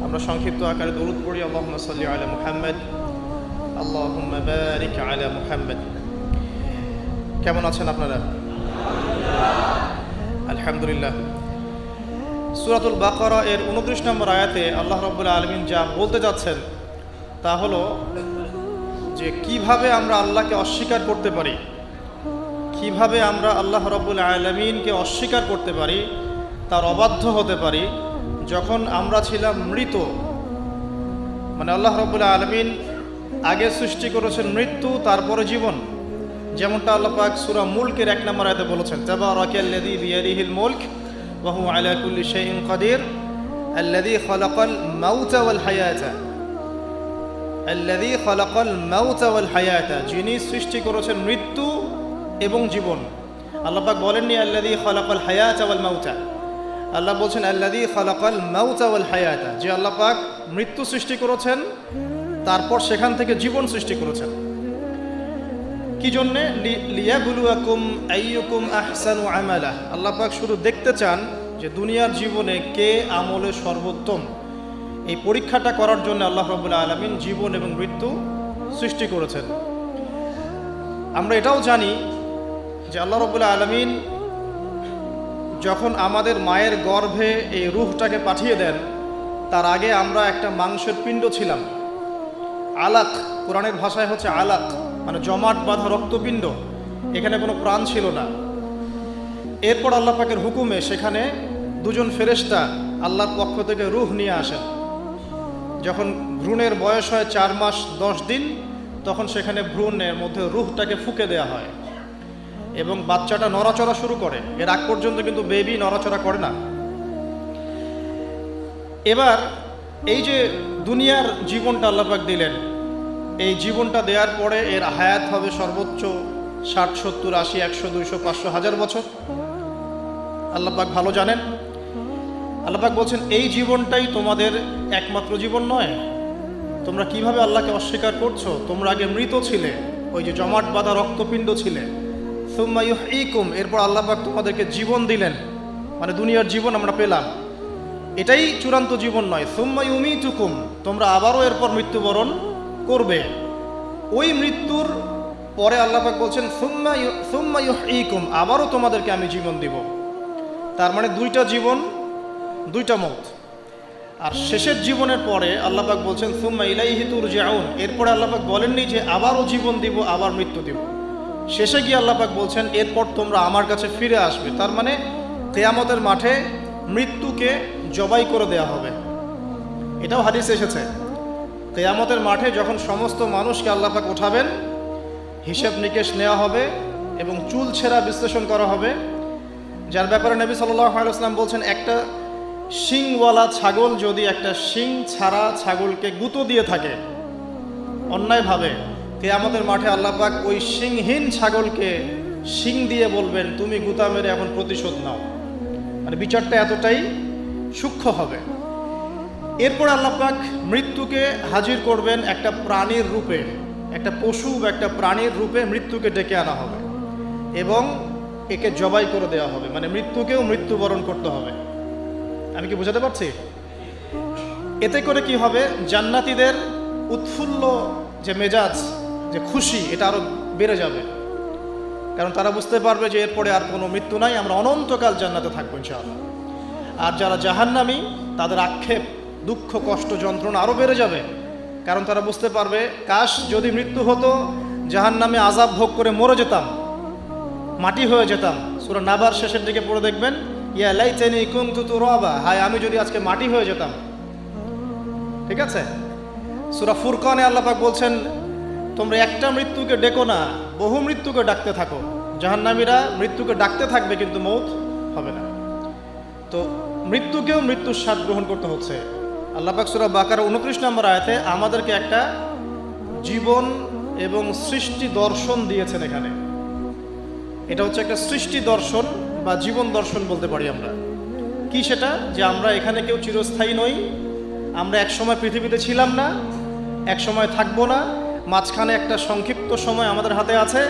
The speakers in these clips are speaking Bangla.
আমরা সংক্ষিপ্ত আকারে দরুদ পড়ি। আল্লাহুম্মা সাল্লি আলা মুহাম্মদ, আল্লাহুম্মা বারিক আলা মুহাম্মদ। কেমন আছেন আপনারা? আলহামদুলিল্লাহ। সূরাতুল বাকারা এর 29 নম্বর আয়াতে আল্লাহ রাব্বুল আলামিন যা বলতে যাচ্ছেন তা হলো যে কিভাবে আমরা আল্লাহকে অস্বীকার করতে পারি, কিভাবে আমরা আল্লাহ রাব্বুল আলামিনকে অস্বীকার করতে পারি, তার অবাধ্য হতে পারি যখন আমরা ছিলাম মৃত। মানে আল্লাহ রাব্বুল আলামিন আগে সৃষ্টি করেছেন মৃত্যু, তারপরে জীবন। যেমনটা আল্লাহ পাক সূরা মুলকের 1 নম্বর আয়াতে বলেছেন, তাবারাকাল্লাযী বিয়াদিহিল মুলক ওয়া হুয়া আলা কুল্লি শাইইন কাদির আল্লাযী খালাকাল মাউতা ওয়াল হায়াতা, আল্লাযী খালাকাল মাউতা ওয়াল হায়াতা, যিনি সৃষ্টি করেছেন মৃত্যু এবং জীবন। আল্লাহ পাক বলেননি আল্লাযী খালাকাল হায়াতা ওয়াল মাউতা, আল্লাহ বলছেন আল্লাযী খালাকাল মাউতা ওয়াল হায়াতা, যে আল্লাহ পাক মৃত্যু সৃষ্টি করেছেন তারপর সেখান থেকে জীবন সৃষ্টি করেছেন। কি জন্যে? লিয়াবলুয়াকুম আইয়ুকুম আহসানু আমালা। আল্লাহ পাক শুধু দেখতে চান যে দুনিয়ার জীবনে কে আমলে সর্বোত্তম। এই পরীক্ষাটা করার জন্য আল্লাহ রাব্বুল আলামিন জীবন এবং মৃত্যু সৃষ্টি করেছেন। আমরা এটাও জানি যে আল্লাহ রাব্বুল আলামিন যখন আমাদের মায়ের গর্ভে এই রূহটাকে পাঠিয়ে দেন, তার আগে আমরা একটা মাংসের পিণ্ড ছিলাম। আলাক, কোরআনের ভাষায় হচ্ছে আলাক, মানে জমাট বাঁধা রক্তপিণ্ড। এখানে কোনো প্রাণ ছিল না। এরপর আল্লাহ পাকের হুকুমে সেখানে দুজন ফেরেশতা আল্লাহর পক্ষ থেকে রূহ নিয়ে আসেন। যখন ভ্রূণের বয়স হয় 4 মাস 10 দিন, তখন সেখানে ভ্রূণের মধ্যে রূহটাকে ফুঁকে দেওয়া হয় এবং বাচ্চাটা নড়াচড়া শুরু করে। এর আগ পর্যন্ত কিন্তু বেবি নড়াচড়া করে না। এবার এই যে দুনিয়ার জীবনটা আল্লাহ পাক দিলেন, এই জীবনটা দেওয়ার পরে এর হায়াত হবে সর্বোচ্চ 60, 70, 80, 100, 200, 500, 1000 বছর। আল্লাহ পাক ভালো জানেন। আল্লাহ পাক বলছেন এই জীবনটাই তোমাদের একমাত্র জীবন নয়। তোমরা কিভাবে আল্লাহকে অস্বীকার করছো? তোমরা আগে মৃত ছিলে, ওই যে জমাট বাঁধা রক্তপিণ্ড ছিলে। সুম্মা ইউহয়িকুম, এরপর আল্লাহ পাক তোমাদেরকে জীবন দিলেন, মানে দুনিয়ার জীবন আমরা পেলাম। এটাই চূড়ান্ত জীবন নয়। সুম্মা ইউমিতুকুম, তোমরা আবারও এরপর মৃত্যুবরণ করবে। ওই মৃত্যুর পরে আল্লাহ পাক বলছেন সুম্মা ইউহয়িকুম, আবারও তোমাদেরকে আমি জীবন দিব। তার মানে 2টা জীবন, 2টা মওত। আর শেষের জীবনের পরে আল্লাহ পাক বলছেন সুম্মা ইলাইহি তুরজাউন, এরপরে আল্লাহ পাক বলেননি যে আবারও জীবন দিব, আবার মৃত্যু দিব। শেষে গিয়ে আল্লাহ পাক বলছেন এরপর তোমরা আমার কাছে ফিরে আসবে। তার মানে কিয়ামতের মাঠে মৃত্যুকে জবাই করে দেওয়া হবে। এটাও হাদিসে এসেছে, কিয়ামতের মাঠে যখন সমস্ত মানুষকে আল্লাহ পাক উঠাবেন, হিসাব নিকেশ নেওয়া হবে এবং চুল ছেঁড়া বিশ্লেষণ করা হবে। যার ব্যাপারে নবী সাল্লাল্লাহু আলাইহি ওয়াসাল্লাম বলছেন একটা শিংওয়ালা ছাগল যদি একটা শিং ছাড়া ছাগলকে গুঁতো দিয়ে থাকে অন্যায়ভাবে, কিয়ামতের মাঠে আল্লাহ পাক ওই শিংহীন ছাগলকে শিং দিয়ে বলবেন তুমি গুঁতা মেরে এখন প্রতিশোধ নাও। মানে বিচারটা এতটাই সূক্ষ্ম হবে। এরপর আল্লাহ পাক মৃত্যুকে হাজির করবেন একটা প্রাণীর রূপে, একটা পশু বা একটা প্রাণীর রূপে মৃত্যুকে ডেকে আনা হবে এবং একে জবাই করে দেওয়া হবে। মানে মৃত্যুকেও মৃত্যুবরণ করতে হবে। আমি কি বোঝাতে পারছি? এতে করে কি হবে? জান্নাতীদের উৎফুল্ল যে মেজাজ, যে খুশি, এটা আরো বেড়ে যাবে। কারণ তারা বুঝতে পারবে যে এরপরে আর কোনো মৃত্যু নাই, আমরা অনন্তকাল জান্নাতে থাকবো ইনশাআল্লাহ। আর যারা জাহান্নামী, তাদের আক্ষেপ, দুঃখ, কষ্ট, যন্ত্রণা আরো বেড়ে যাবে। কারণ তারা বুঝতে পারবে কাশ যদি মৃত্যু হতো, জাহান্নামে আযাব ভোগ করে মরে যেতাম, মাটি হয়ে যেতাম। সূরা নাবার শেষের দিকে পড়ে দেখবেন ইয়া লাইতানি কুনতু তুরাবা, হায় আমি যদি আজকে মাটি হয়ে যেতাম। ঠিক আছে? সূরা ফুরকানে আল্লাহ পাক বলছেন তোমরা একটা মৃত্যুকে ডেকো না, বহু মৃত্যুকে ডাকতে থাকো। জাহান্নামীরা মৃত্যুকে ডাকতে থাকবে কিন্তু মৌত হবে না। তো মৃত্যুকেও মৃত্যুর স্বাদ গ্রহণ করতে হচ্ছে। আল্লাহ পাক সূরা বাকারা 29 নম্বর আয়াতে আমাদেরকে একটা জীবন এবং সৃষ্টি দর্শন দিয়েছেন। এখানে এটা হচ্ছে একটা সৃষ্টি দর্শন বা জীবন দর্শন বলতে পারি আমরা। কি সেটা? যে আমরা এখানে কেউ চিরস্থায়ী নই। আমরা এক সময় পৃথিবীতে ছিলাম না, এক সময় থাকবো না, মাঝখানে একটা সংক্ষিপ্ত সময় আমাদের হাতে আছে।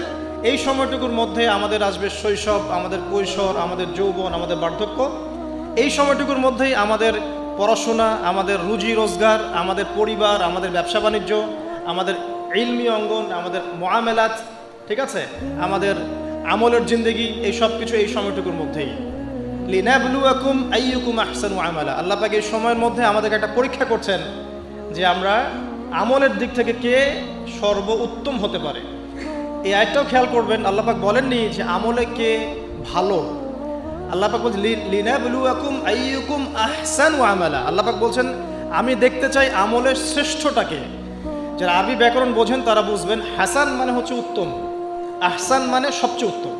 এই সময়টুকুর মধ্যে আমাদের আসবে শৈশব, আমাদের কৈশোর, আমাদের যৌবন, আমাদের বার্ধক্য। এই সময়টুকুর মধ্যেই আমাদের পড়াশোনা, আমাদের রুজি রোজগার, আমাদের পরিবার, আমাদের ব্যবসা বাণিজ্য, আমাদের ইলমি অঙ্গন, আমাদের মুআমালাত, ঠিক আছে, আমাদের আমলের জিন্দেগি, এই সব কিছু এই সময়টুকুর মধ্যেই। লিনাবলুয়াকুম আইয়ুকুম আহসানু আমালা, আল্লাহ পাক এই সময়ের মধ্যে আমাদেরকে একটা পরীক্ষা করছেন যে আমরা আমলের দিক থেকে কে সর্বোত্তম হতে পারে। এই আয়াতটাও খেয়াল করবেন, আল্লাহ পাক বলেননি যে আমলে কে ভালো, আল্লাহ পাক বলছেন লিনাবলুয়াকুম আইয়ুকুম আহসানু আমালা। আল্লাহ পাক বলছেন আমি দেখতে চাই আমলের শ্রেষ্ঠটাকে। যারা আরবি ব্যাকরণ বোঝেন তারা বুঝবেন, হাসান মানে হচ্ছে উত্তম, আহসান মানে সবচেয়ে উত্তম।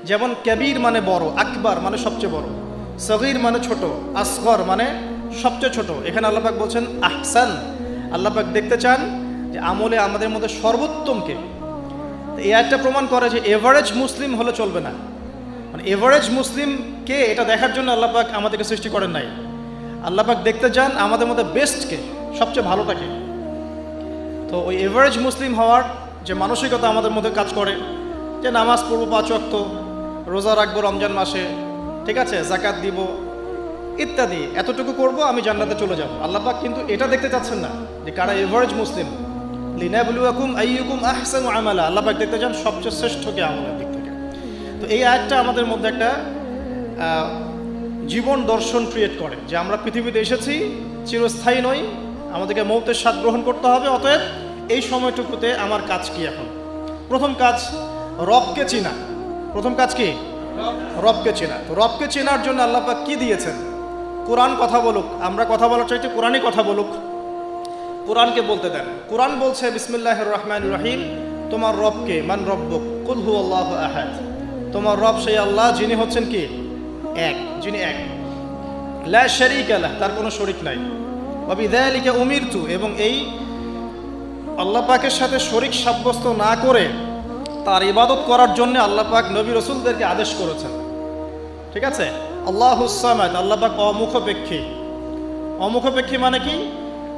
যেমন কবির মানে বড়, আকবার মানে সবচেয়ে বড়, সগীর মানে ছোট, আসগর মানে সবচেয়ে ছোট। এখানে আল্লাহ পাক বলছেন আহসান, আল্লাহ পাক দেখতে চান যে আমলে আমাদের মধ্যে সর্বোত্তমকে। এই আয়াতটা প্রমাণ করে যে এভারেজ মুসলিম হলে চলবে না, মানে এভারেজ মুসলিম কে এটা দেখার জন্য আল্লাহ পাক আমাদেরকে সৃষ্টি করেন নাই। আল্লাহ পাক দেখতে চান আমাদের মধ্যে বেস্টকে, সবচেয়ে ভালোটাকে। তো ওই এভারেজ মুসলিম হওয়ার যে মানসিকতা আমাদের মধ্যে কাজ করে, যে নামাজ পড়বো 5 ওয়াক্ত, রোজা রাখবো রমজান মাসে, ঠিক আছে, যাকাত দিব ইত্যাদি, এতটুকু করব আমি জান্নাতে চলে যাব। আল্লাহ পাক কিন্তু এটা দেখতে চাচ্ছেন না যে কারা এভারেজ মুসলিম। লিনাবলুয়াকুম আইয়ুকুম আহসানু আমালা, আল্লাহ পাক দেখতে চান সবচেয়ে শ্রেষ্ঠকে আমলের দিক থেকে। তো এই আয়াতটা আমাদের মধ্যে একটা জীবন দর্শন ক্রিয়েট করে যে আমরা পৃথিবীতে এসেছি, চিরস্থায়ী নই, আমাদেরকে মৌতের স্বাদ গ্রহণ করতে হবে। অতএব এই সময়টুকুতে আমার কাজ কি? এখন প্রথম কাজ রবকে চেনা। প্রথম কাজ কি? রবকে চেনা। তো রবকে চেনার জন্য আল্লাহ পাক কি দিয়েছেন? কোরআন কথা বলুক, আমরা কথা বলার চাইতে কোরআনই কথা বলুক, কোরআনকে বলতে দেন। কোরআন বলছে বিসমিল্লাহির রহমানির রহিম, তোমার রবকে, মান রব্বুক, কুল হুয়াল্লাহু আহাদ, তোমার রব সেই আল্লাহ যিনি হচ্ছেন কি? এক, যিনি এক, লা শারীকা লাহ, তার কোনো শরীক নাই, ওয়া বিযালিকা উমিরতু, এবং এই আল্লাহ পাকের সাথে শরীক সাব্যস্ত না করে তার ইবাদত করার জন্য আল্লাহ পাক নবী রাসূলদেরকে আদেশ করেছেন, ঠিক আছে। আল্লাহুস সামাদ, আল্লাহ পাক অমুখপেক্ষী। অমুখপেক্ষী মানে কি?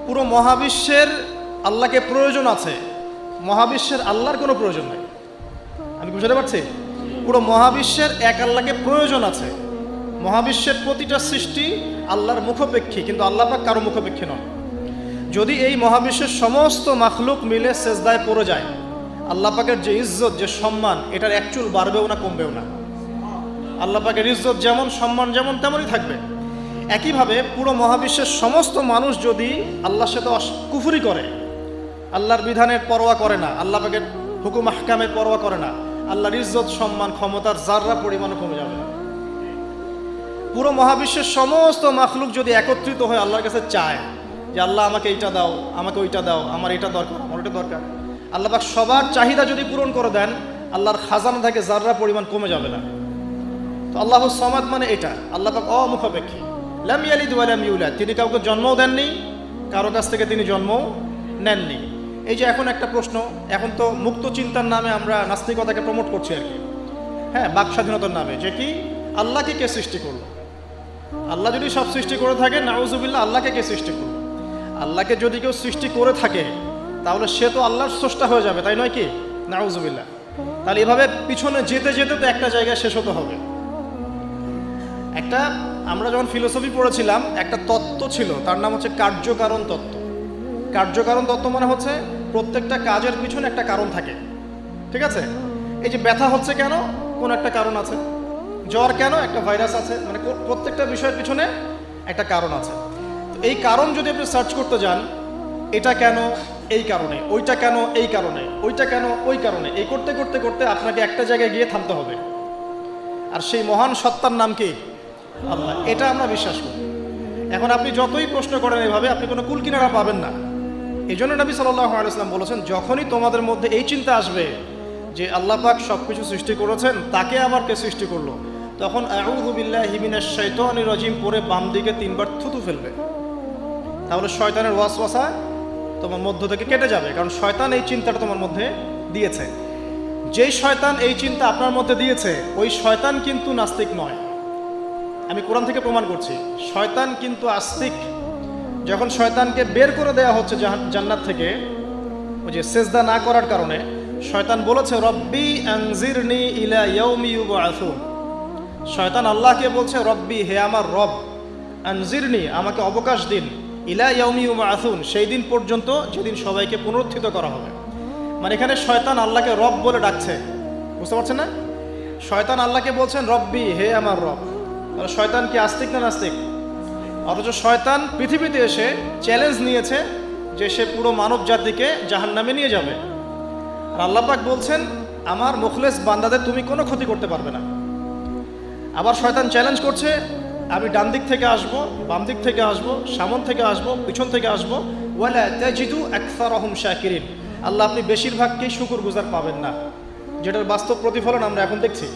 পুরো মহাবিশ্বের আল্লাহকে প্রয়োজন আছে, মহাবিশ্বের আল্লাহর কোনো প্রয়োজন নাই। আমি বুঝতে পারছি? পুরো মহাবিশ্বের এক আল্লাহকে প্রয়োজন আছে। মহাবিশ্বের প্রতিটা সৃষ্টি আল্লাহর মুখপেক্ষী, কিন্তু আল্লাহ পাক কারো মুখপেক্ষী নন। যদি এই মহাবিশ্বের সমস্ত মাখলুক মিলে সেজদায় পড়ে যায়, আল্লাহ পাকের যে ইজ্জত, যে সম্মান, এটার এক চুল বাড়বেও না কমবেও না। আল্লাহ পাকের ইজ্জত যেমন, সম্মান যেমন, তেমনই থাকবে। একইভাবে পুরো মহাবিশ্বের সমস্ত মানুষ যদি আল্লাহর সাথে কুফরি করে, আল্লাহর বিধানের পরোয়া করে না, আল্লাহ পাকের হুকুম আহকামের পরোয়া করে না, আল্লাহর ইজ্জত, সম্মান, ক্ষমতার যাররা পরিমাণও কমে যাবে। পুরো মহাবিশ্বের সমস্ত মাখলুক যদি একত্রিত হয়ে আল্লাহর কাছে চায় যে আল্লাহ আমাকে এইটা দাও, আমাকে ওইটা দাও, আমার এটা দরকার, আমার ওইটা দরকার, আল্লাহ পাক সবার চাহিদা যদি পূরণ করে দেন, আল্লাহর খাজানা থেকে যাররা পরিমাণ কমে যাবে না। তো আল্লাহুস সামাদ মানে এটা, আল্লাহ পাক অমুখপেক্ষী। লাম ইয়ালিদ ওয়া লাম ইউলাদ, তিনি কাউকে জন্মও দেননি, কারো কাছ থেকে তিনি জন্মও নেননি। এই যে এখন একটা প্রশ্ন, এখন তো মুক্ত চিন্তার নামে আমরা নাস্তিকতাকে প্রমোট করছি আর কি, হ্যাঁ, বাক স্বাধীনতার নামে, যে কি আল্লাহকে কে সৃষ্টি করলো? আল্লাহ যদি সব সৃষ্টি করে থাকে, নাউজুবিল্লাহ, আল্লাহকে কে সৃষ্টি করলো? আল্লাহকে যদি কেউ সৃষ্টি করে থাকে তাহলে সে তো আল্লাহর স্রষ্টা হয়ে যাবে, তাই নয় কি? নাউজুবিল্লাহ। তাহলে এভাবে পিছনে যেতে যেতে তো একটা জায়গায় শেষ হতে হবে। একটা আমরা যখন ফিলোসফি পড়েছিলাম, একটা তত্ত্ব ছিল, তার নাম হচ্ছে কার্যকারণ তত্ত্ব। কার্যকারণ তত্ত্ব মানে হচ্ছে প্রত্যেকটা কাজের পিছনে একটা কারণ থাকে, ঠিক আছে। এই যে ব্যথা হচ্ছে কেন? কোনো একটা কারণ আছে। জ্বর কেন? একটা ভাইরাস আছে। মানে প্রত্যেকটা বিষয়ের পিছনে একটা কারণ আছে। তো এই কারণ যদি আপনি সার্চ করতে যান, এটা কেন? এই কারণে। ওইটা কেন? এই কারণে। ওইটা কেন? ওই কারণে। এই করতে করতে করতে আপনাকে একটা জায়গায় গিয়ে থামতে হবে। আর সেই মহান সত্তার নাম কি? আল্লাহ। এটা আমরা বিশ্বাস করি। এখন আপনি যতই প্রশ্ন করেন এভাবে, আপনি কোনো কুল কিনারা পাবেন না। এই জন্য নবী সাল্লাল্লাহু আলাইহি ওয়াসাল্লাম বলেছেন, যখনই তোমাদের মধ্যে এই চিন্তা আসবে যে আল্লাহ পাক সব কিছু সৃষ্টি করেছেন, তাকে আবার কে সৃষ্টি করলো, তখন আউযু বিল্লাহি মিনাশ শাইতানির রাজিম পরে বাম দিকে 3 বার থুতু ফেলবে। তাহলে শয়তানের ওয়াসওয়াসা তোমার মধ্য থেকে কেটে যাবে, কারণ শয়তান এই চিন্তাটা তোমার মধ্যে দিয়েছে। যেই শয়তান এই চিন্তা আপনার মধ্যে দিয়েছে, ওই শয়তান কিন্তু নাস্তিক নয়। আমি কোরআন থেকে প্রমাণ করছি, শয়তান কিন্তু আস্তিক। যখন শয়তানকে বের করে দেওয়া হচ্ছে জান্নাত থেকে, ওই যে সেজদা না করার কারণে, শয়তান বলেছে রব্বি আনজিরনি ইলা ইয়াউমি ইউবআসুন। শয়তান আল্লাহকে বলছে রব্বি, হে আমার রব, আনজিরনি, আমাকে অবকাশ দিন, ইলা ইয়াউমি ইউবআসুন, সেই দিন পর্যন্ত যেদিন সবাইকে পুনরুত্থিত করা হবে। মানে এখানে শয়তান আল্লাহকে রব বলে ডাকছে, বুঝতে পারছেন না? শয়তান আল্লাহকে বলছেন রব্বি, হে আমার রব। তাহলে শয়তান কি আস্তিক না নাস্তিক? অথচ শয়তান পৃথিবীতে এসে চ্যালেঞ্জ নিয়েছে যে সে পুরো মানব জাতিকে জাহান্নামে নিয়ে যাবে। আর আল্লাহ পাক বলছেন আমার মুখলেস বান্দাদের তুমি কোনো ক্ষতি করতে পারবে না। আবার শয়তান চ্যালেঞ্জ করছে আমি ডান দিক থেকে আসবো, বাম দিক থেকে আসবো, সামন থেকে আসবো, পিছন থেকে আসবো, ওয়ালা তাজিদু আকসারহুম শাকিরিন, আল্লাহ আপনি বেশিরভাগকেই শুকরগুজার পাবেন না। যেটার বাস্তব প্রতিফলন আমরা এখন দেখছি।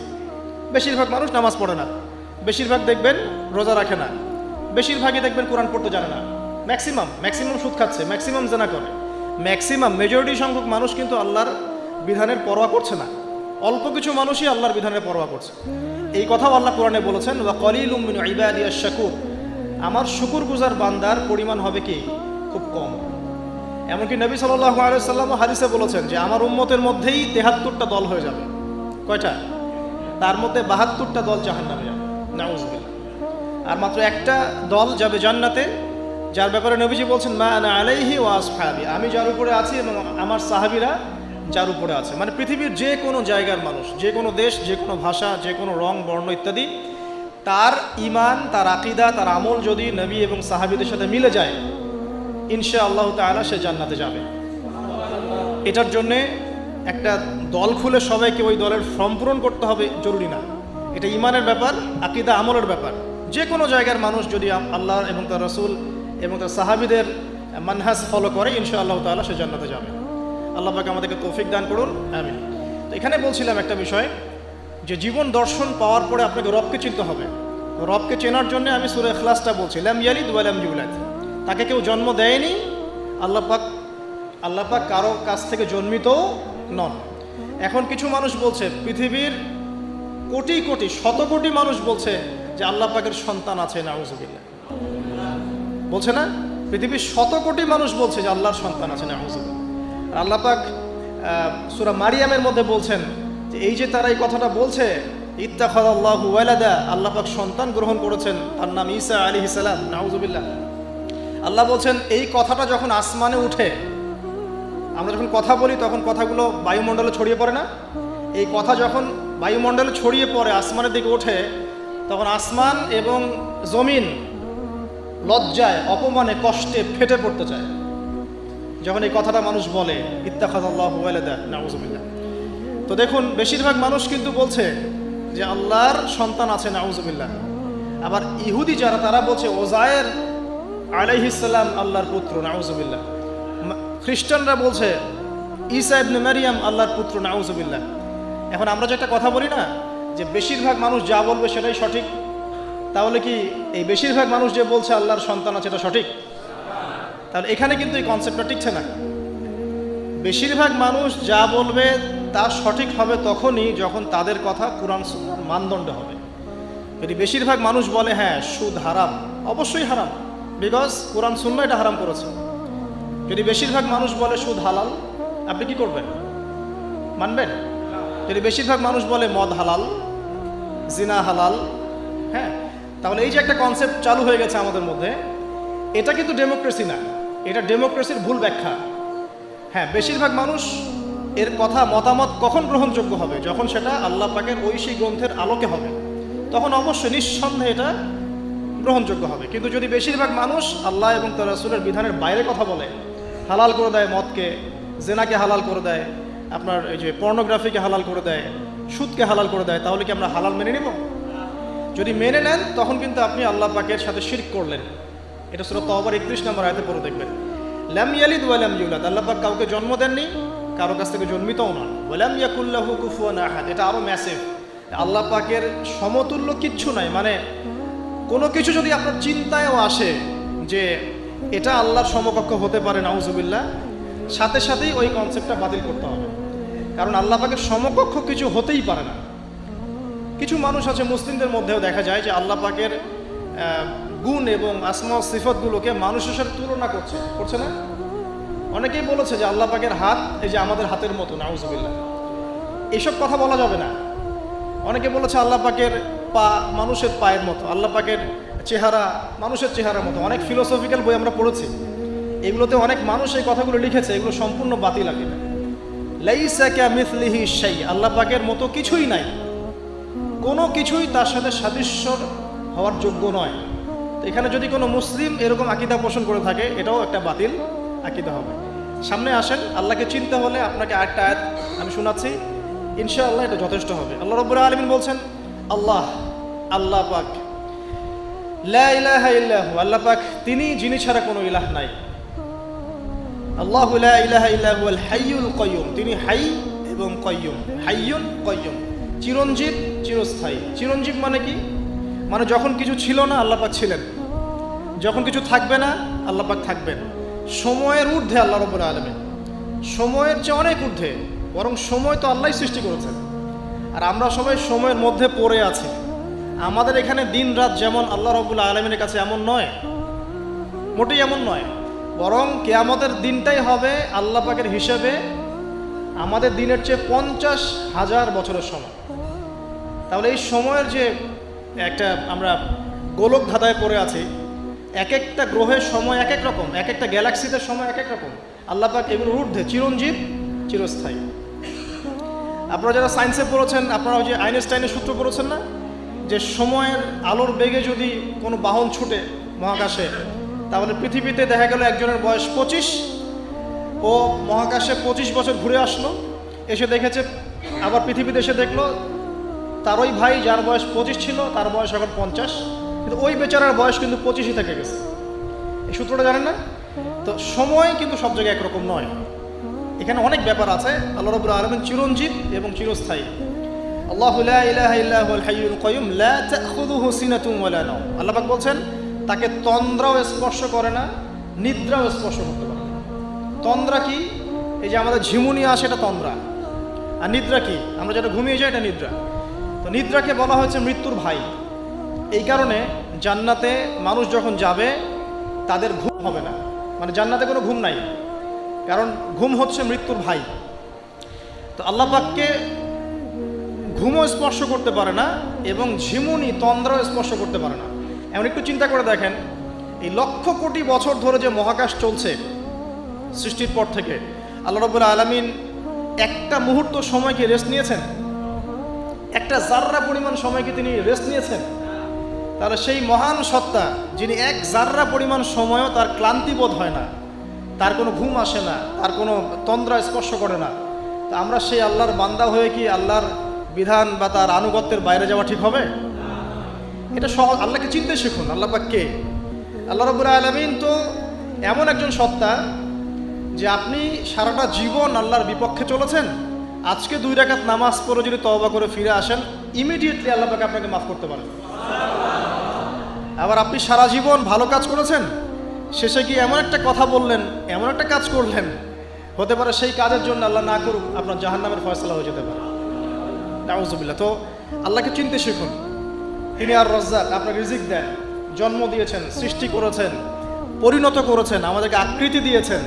বেশিরভাগ মানুষ নামাজ পড়ে না, বেশিরভাগ দেখবেন রোজা রাখে না, বেশিরভাগই দেখবেন কোরআন পড়তে জানে না, ম্যাক্সিমাম সুদ খাচ্ছে, ম্যাক্সিমাম জেনা করে, মেজরিটি সংখ্যক মানুষ কিন্তু আল্লাহর বিধানের পরোয়া করছে না। অল্প কিছু মানুষই আল্লাহর বিধানের পরোয়া করছে। এই কথাও আল্লাহ কোরআনে বলেছেন ওয়া কলিলুম মিন ইবাদিয়াশ শাকুর, আমার শুকরগুজার বান্দার পরিমাণ হবে কি খুব কম। এমনকি নবী সাল্লাল্লাহু আলাইহি ওয়াসাল্লাম হাদিসে বলেছেন যে আমার উম্মতের মধ্যেই ৭৩টা দল হয়ে যাবে। কয়টা? তার মধ্যে ৭২টা দল জাহান্নামে যাবে, নাউযুবিল্লাহ। আর মাত্র একটা দল যাবে জান্নাতে, যার ব্যাপারে নবীজি বলছেন মা আনা আলাইহি ওয়া আসহাবি, আমি যার উপরে আছি এবং আমার সাহাবীরা যার উপরে আছে। মানে পৃথিবীর যে কোনো জায়গার মানুষ, যে কোনো দেশ, যে কোনো ভাষা, যে কোনো রং বর্ণ ইত্যাদি, তার ঈমান, তার আকীদা, তার আমল যদি নবী এবং সাহাবীদের সাথে মিলে যায়, ইনশাআল্লাহ তাআলা সে জান্নাতে যাবে। এটার জন্যে একটা দল খুলে সবাইকে ওই দলের ফর্ম পূরণ করতে হবে জরুরি না। এটা ঈমানের ব্যাপার, আকীদা আমলের ব্যাপার। যে কোনো জায়গার মানুষ যদি আল্লাহ এবং তার রাসূল এবং তার সাহাবীদের মানহাজ ফলো করে, ইনশাআল্লাহ তাআলা সে জান্নাতে যাবে। আল্লাহ পাক আমাদেরকে তৌফিক দান করুন, আমিন। তো এখানে বলছিলাম একটা বিষয়, যে জীবন দর্শন পাওয়ার পরে আপনাকে রবকে চিনতে হবে। রবকে চেনার জন্য আমি সূরা ইখলাসটা বলছি, লাম ইয়ালিদ ওয়া লাম ইউলাদ, তাকে কেউ জন্ম দেয়নি, আল্লাহ পাক কারো কাছ থেকে জন্মিতও নন। এখন কিছু মানুষ বলছে, পৃথিবীর কোটি কোটি শত কোটি মানুষ বলছে যে আল্লাহ পাকের সন্তান আছে, নাউযুবিল্লাহ। বলছে না? পৃথিবীর শত কোটি মানুষ বলছে যে আল্লাহর সন্তান আছে, নাউযুবিল্লাহ। আর আল্লাহ পাক সূরা মারিয়ামের মধ্যে বলছেন যে এই যে তারা এই কথাটা বলছে, ইত্তাখাযাল্লাহু ওয়ালাদা, আল্লাহ পাক সন্তান গ্রহণ করেছেন, তার নাম ঈসা আলাইহিস সালাম, নাউযুবিল্লাহ। আল্লাহ বলছেন এই কথাটা যখন আসমানে উঠে, আমরা যখন কথা বলি তখন কথাগুলো বায়ুমণ্ডলে ছড়িয়ে পড়ে না? এই কথা যখন বায়ুমণ্ডলে ছড়িয়ে পড়ে, আসমানের দিকে ওঠে, তখন আসমান এবং জমিন লজ্জায়, অপমানে, কষ্টে ফেটে পড়তে চায় যখন এই কথাটা মানুষ বলে, ইত্তাখাযাল্লাহু ওয়ালাদা, নাউযুবিল্লাহ। তো দেখুন, বেশিরভাগ মানুষ কিন্তু বলছে যে আল্লাহর সন্তান আছে, নাউযুবিল্লাহ। আবার ইহুদি যারা, তারা বলছে ওজায়ের আলাইহিস সালাম আল্লাহর পুত্র, নাউযুবিল্লাহ। খ্রিস্টানরা বলছে ঈসা ইবনে মারিয়াম আল্লাহর পুত্র, নাউযুবিল্লাহ। এখন আমরা যেটা কথা বলি না, যে বেশিরভাগ মানুষ যা বলবে সেটাই সঠিক, তাহলে কি এই বেশিরভাগ মানুষ যে বলছে আল্লাহর সন্তান আছে এটা সঠিক? তাহলে এখানে কিন্তু এই কনসেপ্টটা টিকছে না। বেশিরভাগ মানুষ যা বলবে তা সঠিক হবে তখনই যখন তাদের কথা কুরআন সুন্নাহর মানদণ্ড হবে। যদি বেশিরভাগ মানুষ বলে হ্যাঁ সুদ হারাম, অবশ্যই হারাম, বিকজ কুরআন সুন্নাহ এটা হারাম করেছে। যদি বেশিরভাগ মানুষ বলে সুদ হালাল, আপনি কি করবেন? মানবেন? যদি বেশিরভাগ মানুষ বলে মদ হালাল, জিনা হালাল, হ্যাঁ, তাহলে এই যে একটা কনসেপ্ট চালু হয়ে গেছে আমাদের মধ্যে, এটা কিন্তু ডেমোক্রেসি না, এটা ডেমোক্রেসির ভুল ব্যাখ্যা। হ্যাঁ, বেশিরভাগ মানুষ এর কথা মতামত কখন গ্রহণযোগ্য হবে? যখন সেটা আল্লাহ পাকের ঐশী গ্রন্থের আলোকে হবে, তখন অবশ্যই নিঃসন্দেহে এটা গ্রহণযোগ্য হবে। কিন্তু যদি বেশিরভাগ মানুষ আল্লাহ এবং তার রাসূলের বিধানের বাইরে কথা বলে, হালাল করে দেয় মদকে, জেনাকে হালাল করে দেয়, আপনার এই যে পর্নোগ্রাফিকে হালাল করে দেয়, সুদকে হালাল করে দেয়, তাহলে কি আমরা হালাল মেনে নেব? যদি মেনে নেন তখন কিন্তু আপনি আল্লাহ পাকের সাথে শিরক করলেন। এটা সূরা তাওবার 31 নম্বর আয়াতে পড়ে দেখবেন, লাম ইয়ালিদ ওয়া লাম ইউলাদ, আল্লাহ পাক কাউকে জন্ম দেননি, কারো কাছ থেকে জন্মিতও নন। ওয়া লাম ইয়াকুল লাহু কুফুয়ান আহাদ, এটা আরো ম্যাসিভ। আল্লাহ পাকের সমতুল্য কিচ্ছু নাই। মানে কোনো কিছু যদি আপনার চিন্তায়ও আসে যে এটা আল্লাহর সমকক্ষ হতে পারে, নাউযুবিল্লাহ, সাথে সাথেই ওই কনসেপ্টটা বাতিল করতে হবে। কারণ আল্লাহ পাকের সমকক্ষ কিছু হতেই পারে না। কিছু মানুষ আছে, মুসলিমদের মধ্যেও দেখা যায় যে আল্লাহ পাকের গুণ এবং আসমা সিফাতগুলোকে মানুষের সাথে তুলনা করছে না? অনেকেই বলেছে যে আল্লাহ পাকের হাত এই যে আমাদের হাতের মতো, নাউযুবিল্লাহ, এইসব কথা বলা যাবে না। অনেকে বলেছে আল্লাহ পাকের পা মানুষের পায়ের মতো, আল্লাহ পাকের চেহারা মানুষের চেহারার মতো। অনেক ফিলোসফিক্যাল বই আমরা পড়েছি, এগুলোতে অনেক মানুষ এই কথাগুলো লিখেছে, এগুলো সম্পূর্ণ বাতিল আকিদা। লাইসা কামিসলিহি শাই, আল্লাহ পাকের মতো কিছুই নাই, কোনো কিছুই তার সাথে সাদৃশ্যর হওয়ার যোগ্য নয়। তো এখানে যদি কোনো মুসলিম এরকম আকিদা পোষণ করে থাকে, এটাও একটা বাতিল আকিদা হবে। সামনে আসেন, আল্লাহকে চিনতে হলে আপনাকে আরেকটা আয়াত আমি শোনাচ্ছি, ইনশাআল্লাহ এটা যথেষ্ট হবে। আল্লাহ রাব্বুল আলামিন বলছেন, আল্লাহ পাক, লা ইলাহা ইল্লাহু, আল্লাহ পাক তিনি, যিনি ছাড়া কোনো ইলাহ নাই। আল্লাহু লা ইলাহা ইল্লাহু আল হাইয়ুল কাইয়ুম, তিনি হাই এবং কাইয়ুম। হাইয়ুন কাইয়ুম, চিরঞ্জীব, চিরস্থায়ী। চিরঞ্জীব মানে কি? মানে যখন কিছু ছিল না আল্লাহ পাক ছিলেন, যখন কিছু থাকবে না আল্লাহ পাক থাকবেন। সময়ের ঊর্ধ্বে আল্লাহ রাব্বুল আলামিন, সময়ের চেয়ে অনেক ঊর্ধ্বে, বরং সময় তো আল্লাহই সৃষ্টি করেছেন, আর আমরা সবাই সময়ের মধ্যে পড়ে আছি। আমাদের এখানে দিন রাত যেমন আল্লাহ রাব্বুল আলামিনের কাছে এমন নয়, মোটেই এমন নয়, বরং কিয়ামতের দিনটাই হবে আল্লাহ পাকের হিসেবে আমাদের দিনের চেয়ে 50,000 বছরের সময়। তাহলে এই সময়ের যে একটা আমরা গোলক ধাঁধায় পড়ে আছি, এক একটা গ্রহের সময় এক এক রকম, এক একটা গ্যালাক্সিতে সময় এক এক রকম। আল্লাহ পাক এগুলোর ঊর্ধ্বে, চিরঞ্জীব, চিরস্থায়ী। আপনারা যারা সায়েন্সে পড়েছেন, আপনারা ওই যে আইনস্টাইনের সূত্র পড়েছেন না, যে সময়ের আলোর বেগে যদি কোনো বাহন ছুটে মহাকাশে, তাহলে পৃথিবীতে দেখা গেল একজনের বয়স 25, ও মহাকাশে 25 বছর ঘুরে আসলো, এসে দেখেছে, আবার পৃথিবীতে এসে দেখলো তার ওই ভাই যার বয়স 25 ছিল তার বয়স এখন 50, কিন্তু ওই বেচারার বয়স কিন্তু 25ই থেকে গেছে। এই সূত্রটা জানেন না? তো সময় কিন্তু সব জায়গায় একরকম নয়, এখানে অনেক ব্যাপার আছে। আল্লাহ রাব্বুল আলামিন চিরঞ্জীব এবং চিরস্থায়ী। আল্লাহু লা ইলাহা ইল্লাহু আল হাইয়ুল কাইয়ুম লা তাখুযুহু সিনাতুন ওয়া লা নাওম। আল্লাহ পাক বলছেন তাকে তন্দ্রাও স্পর্শ করে না, নিদ্রাও স্পর্শ করতে পারে না। তন্দ্রা কি? এই যে আমাদের ঝিমুনি আসে, এটা তন্দ্রা। আর নিদ্রা কি? আমরা যেটা ঘুমিয়ে যাই, এটা নিদ্রা। তো নিদ্রাকে বলা হয়েছে মৃত্যুর ভাই। এই কারণে জান্নাতে মানুষ যখন যাবে তাদের ঘুম হবে না, মানে জান্নাতে কোনো ঘুম নাই, কারণ ঘুম হচ্ছে মৃত্যুর ভাই। তো আল্লাহ পাককে ঘুমও স্পর্শ করতে পারে না এবং ঝিমুনি, তন্দ্রাও স্পর্শ করতে পারে না। এমন একটু চিন্তা করে দেখেন, এই লক্ষ কোটি বছর ধরে যে মহাকাশ চলছে সৃষ্টির পর থেকে, আল্লাহ রাব্বুল আলামিন একটা মুহূর্ত সময়কে রেস্ট নিয়েছেন? একটা জাররা পরিমাণ সময়কে তিনি রেস্ট নিয়েছেন? তাহলে সেই মহান সত্তা, যিনি এক জাররা পরিমাণ সময়ও তার ক্লান্তি বোধ হয় না, তার কোনো ঘুম আসে না, তার কোনো তন্দ্রা স্পর্শ করে না, তা আমরা সেই আল্লাহর বান্দা হয়ে কি আল্লাহর বিধান বা তার আনুগত্যের বাইরে যাওয়া ঠিক হবে? এটা সহজ। আল্লাহকে চিনতে শিখুন। আল্লাহ পাক কে? আল্লাহ রাব্বুল আলামিন তো এমন একজন সত্তা যে আপনি সারাটা জীবন আল্লাহর বিপক্ষে চলেছেন, আজকে 2 রাকাত নামাজ পড়ে যদি তওবা করে ফিরে আসেন, ইমিডিয়েটলি আল্লাহ পাক আপনাকে মাফ করতে পারেন। আবার আপনি সারা জীবন ভালো কাজ করেছেন, শেষে কি এমন একটা কথা বললেন, এমন একটা কাজ করলেন, হতে পারে সেই কাজের জন্য আল্লাহ না করুক আপনার জাহান্নামের ফয়সালা হয়ে যেতে পারে। নাউযুবিল্লাহ। তো আল্লাহকে চিনতে শিখুন। তিনি আর রাজ্জাক, আপনাকে রিজিক দেন, জন্ম দিয়েছেন, সৃষ্টি করেছেন, পরিণত করেছেন, আমাদেরকে আকৃতি দিয়েছেন,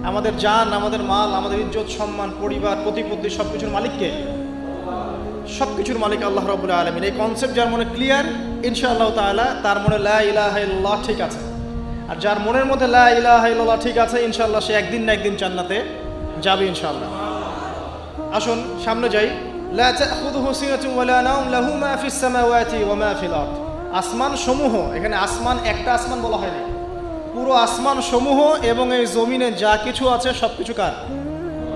আমাদের জান, আমাদের মাল, আমাদের ইজ্জত, সম্মান, পরিবার, প্রতিপত্তি, সব কিছুর মালিককে? সব কিছুর মালিক আল্লাহ রাব্বুল আলামিন। এই কনসেপ্ট যার মনে ক্লিয়ার, ইনশাআল্লাহ তাআলা তার মনে লা ইলাহা ইল্লাল্লাহ ঠিক আছে। আর যার মনের মধ্যে লা ইলাহা ইল্লাল্লাহ ঠিক আছে, ইনশাআল্লাহ সে একদিন না একদিন জান্নাতে যাবে ইনশাআল্লাহ। আসুন সামনে যাই। লা তাখুযুহু সিনাতুন ওয়া লা নাওম লাহু মা ফিস সামাওয়াতি ওয়া মা ফিল আরদ। আসমান সমূহ, এখানে আসমান একটা আসমান বলা হয়নি, পুরো আসমান সমূহ এবং এই জমিনে যা কিছু আছে সব কিছু কার?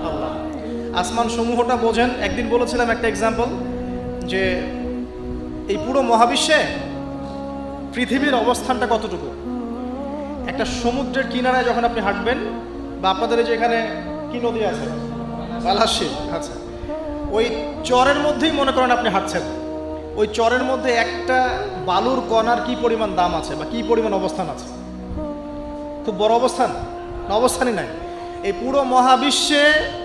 আল্লাহ। আসমান সমূহটা বোঝেন। একদিন বলেছিলাম একটা এক্সাম্পল, যে এই পুরো মহাবিশ্বে পৃথিবীর অবস্থানটা কতটুকু। একটা সমুদ্রের কিনারায় যখন আপনি হাঁটবেন, বা আপনাদের এই যে এখানে কি নদী আছে, বালাসী, আচ্ছা, ওই চরের মধ্যেই মনে করেন আপনি হাঁটছেন, ওই চরের মধ্যে একটা বালুর কণার কি পরিমাণ দাম আছে বা কি পরিমাণ অবস্থান আছে? খুব বড় অবস্থান না? অবস্থানই নাই। এই পুরো মহাবিশ্বে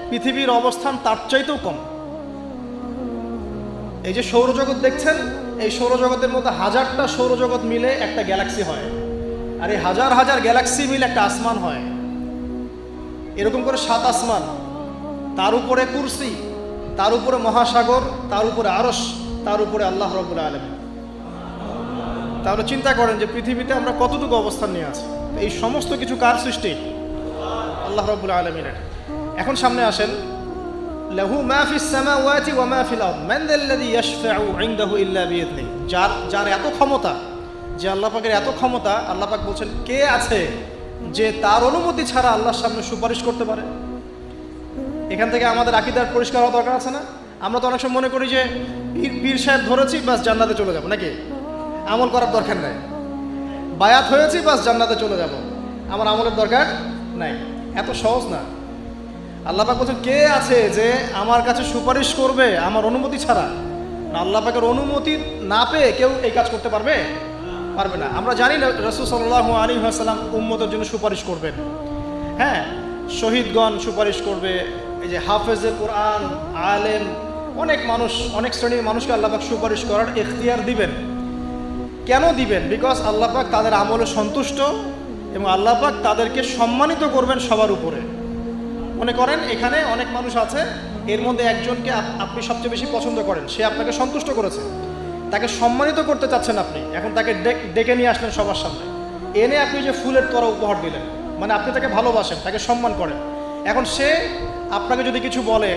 পৃথিবীর অবস্থান তার চাইতেও কম। এই যে সৌরজগৎ দেখছেন, এই সৌরজগতের মধ্যে হাজারটা সৌরজগৎ মিলে একটা গ্যালাক্সি হয়, আর এই হাজার হাজার গ্যালাক্সি মিলে একটা আসমান হয়। এরকম করে 7 আসমান, তার উপরে কুরসি, তার উপরে মহাসাগর, তার উপরে আরশ, তার উপরে আল্লাহ রাব্বুল আলামিন। তাহলে চিন্তা করেন যে পৃথিবীতে আমরা কতটুকু অবস্থান নিয়ে আছি। এই সমস্ত কিছু কার সৃষ্টি? আল্লাহ রাব্বুল আলামিনের। এখন সামনে আসেন, লাহু মা ফিস সামাওয়াতি ওয়া মা ফিল আরদ মান যাল্লাযী ইয়াশফাউ ইনদাহু ইল্লা বিইذনিহি। যার এত ক্ষমতা, যে আল্লাহ পাকের এত ক্ষমতা, আল্লাহ পাক বলছেন কে আছে যে তার অনুমতি ছাড়া আল্লাহর সামনে সুপারিশ করতে পারে? এখান থেকে আমাদের আকীদার পরিষ্কার হওয়া দরকার আছে না? আমরা তো অনেক সময় মনে করি যে পীর সাহেব ধরেছি বাস জান্নাতে চলে যাব, নাকি? আমল করার দরকার নাই। বায়াত হয়েছি বাস জান্নাতে চলে যাব, আমার আমলের দরকার নাই। এত সহজ না। আল্লাহ পাক বলছেন কে আছে যে আমার কাছে সুপারিশ করবে আমার অনুমতি ছাড়া? না, আল্লাহ পাকের অনুমতি না পেয়ে কেউ এই কাজ করতে পারবে না। আমরা জানি না রাসূল সাল্লাল্লাহু আলাইহি ওয়াসাল্লাম উম্মতের জন্য সুপারিশ করবেন। হ্যাঁ, শহীদগণ সুপারিশ করবে, এই যে হাফেজে কোরআন, আলেম, অনেক মানুষ, অনেক শ্রেণীর মানুষকে আল্লাহ পাক সুপারিশ করার ইখতিয়ার দিবেন। কেন দিবেন? বিকজ আল্লাহ পাক তাদের আমলে সন্তুষ্ট এবং আল্লাহ পাক তাদেরকে সম্মানিত করবেন সবার উপরে। মনে করেন এখানে অনেক মানুষ আছে, এর মধ্যে একজনকে আপনি সবচেয়ে বেশি পছন্দ করেন, সে আপনাকে সন্তুষ্ট করেছে, তাকে সম্মানিত করতে চাচ্ছেন আপনি। এখন তাকে ডেকে নিয়ে আসলেন সবার সামনে, এনে আপনি যে ফুলের তোড়া উপহার দিলেন, মানে আপনি তাকে ভালোবাসেন, তাকে সম্মান করেন। এখন সে আপনাকে যদি কিছু বলে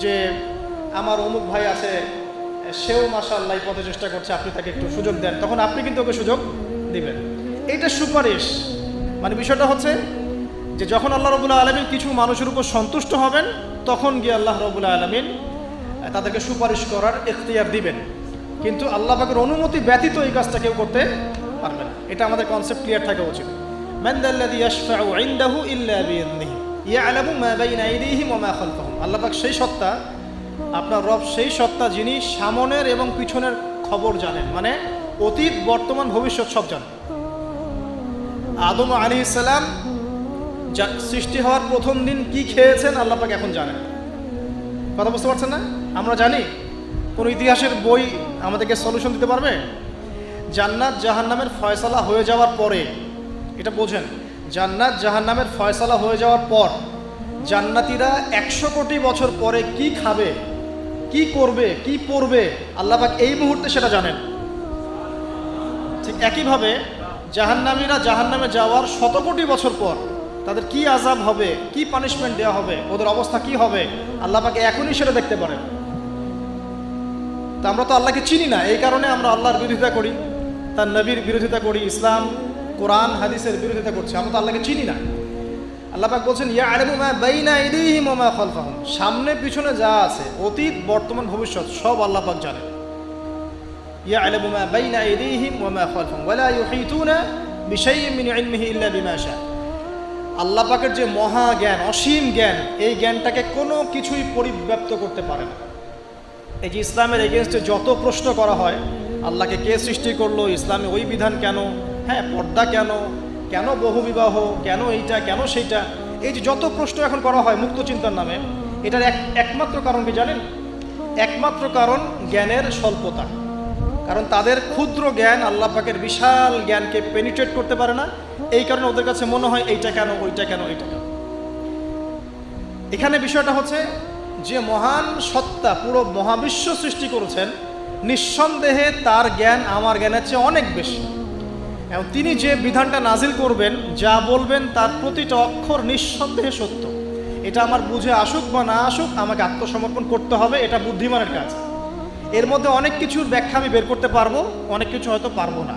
যে আমার অমুক ভাই আছে, সেও মাশাআল্লাহ এই পথে চেষ্টা করছে, আপনি তাকে একটু সুযোগ দেন, তখন আপনি কিন্তু ওকে সুযোগ দিবেন। এইটা সুপারিশ। মানে বিষয়টা হচ্ছে যে যখন আল্লাহ রাব্বুল আলামিন কিছু মানুষের উপর সন্তুষ্ট হবেন, তখন গিয়ে আল্লাহ রাব্বুল আলামিন তাদেরকে সুপারিশ করার ইখতিয়ার দিবেন। কিন্তু আল্লাহ পাকের অনুমতি ব্যতীত এই কাজটা কেউ করতে পারবে না। এটা আমাদের কনসেপ্ট ক্লিয়ার থাকা উচিত। মান যাল্লাযী ইয়াশফাউ ইনদাহু ইল্লা বিইذনিহি ইয়ালামু মা বাইনা আইদিহিম ওয়া মা খালফাহুম। আল্লাহ পাক সেই সত্তা, আপনার রব সেই সত্তা যিনি সামনের এবং পিছনের খবর জানেন, মানে অতীত, বর্তমান, ভবিষ্যৎ সব জানেন। আদম আলাইহিস সালাম সৃষ্টি হওয়ার প্রথম দিন কি খেয়েছেন আল্লাহ পাক এখন জানেন। কথা বুঝতে পারছেন না? আমরা জানি? কোন ইতিহাসের বই আমাদেরকে সলিউশন দিতে পারবে? জান্নাত জাহান্নামের ফয়সালা হয়ে যাওয়ার পরে, এটা বোঝেন, জান্নাত জাহান্নামের ফয়সালা হয়ে যাওয়ার পর জান্নাতীরা 100 কোটি বছর পরে কি খাবে, কি করবে, কি পড়বে, আল্লাহ পাক এই মুহূর্তে সেটা জানেন। ঠিক একইভাবে জাহান্নামীরা জাহান্নামে যাওয়ার 100 কোটি বছর পর তাদের কি আযাব হবে, কি পানিশমেন্ট দেওয়া হবে, ওদের অবস্থা কি হবে, আল্লাহ পাক এখনই সেটা দেখতে পারেন। তা আমরা তো আল্লাহকে চিনি না, এই কারণে আমরা আল্লাহর বিরোধিতা করি, তার নবীর বিরোধিতা করি, ইসলাম, কোরআন, হাদিসের বিরোধিতা করছি। আমরা তো আল্লাহকে চিনি না। আল্লাহ পাক বলছেন ইয়ালামু মা বাইনা আইদিহিম ওয়া মা খালফাহুম। সামনে পিছনে যা আছে, অতীত, বর্তমান, ভবিষ্যৎ সব আল্লাহ পাক জানেন। ইয়ালামু মা বাইনা আইদিহিম ওয়া মা খালফাহুম ওয়া লা ইউহিতুনা বিশাইইন মিন ইলমিহি ইল্লা বিমা শা। আল্লাহ পাকের যে মহা জ্ঞান, অসীম জ্ঞান, এই জ্ঞানটাকে কোনো কিছুই পরিব্যাপ্ত করতে পারে না। এই যে ইসলামের এগেনস্টে যত প্রশ্ন করা হয়, আল্লাহকে কে সৃষ্টি করলো, ইসলামে ওই বিধান কেন, হ্যাঁ পর্দা কেন, কেন বহুবিবাহ, কেন এইটা, কেন সেইটা, এই যে যত প্রশ্ন এখন করা হয় মুক্ত চিন্তার নামে, এটার একমাত্র কারণ কি জানেন? একমাত্র কারণ জ্ঞানের স্বল্পতা। কারণ তাদের ক্ষুদ্র জ্ঞান আল্লাহ পাকের বিশাল জ্ঞানকে পেনিট্রেট করতে পারে না। এই কারণে ওদের কাছে মনে হয় এইটা কেন, ওইটা কেন, এইটা কেন। এখানে বিষয়টা হচ্ছে যে মহান সত্তা পুরো মহাবিশ্ব সৃষ্টি করেছেন, নিঃসন্দেহে তার জ্ঞান আমার জ্ঞানের চেয়ে অনেক বেশি। এবং তিনি যে বিধানটা নাজিল করবেন, যা বলবেন, তার প্রতিটা অক্ষর নিঃসন্দেহে সত্য। এটা আমার বুঝে আসুক বা না আসুক, আমাকে আত্মসমর্পণ করতে হবে, এটা বুদ্ধিমানের কাজ। এর মধ্যে অনেক কিছুর ব্যাখ্যা আমি বের করতে পারবো, অনেক কিছু হয়তো পারবো না।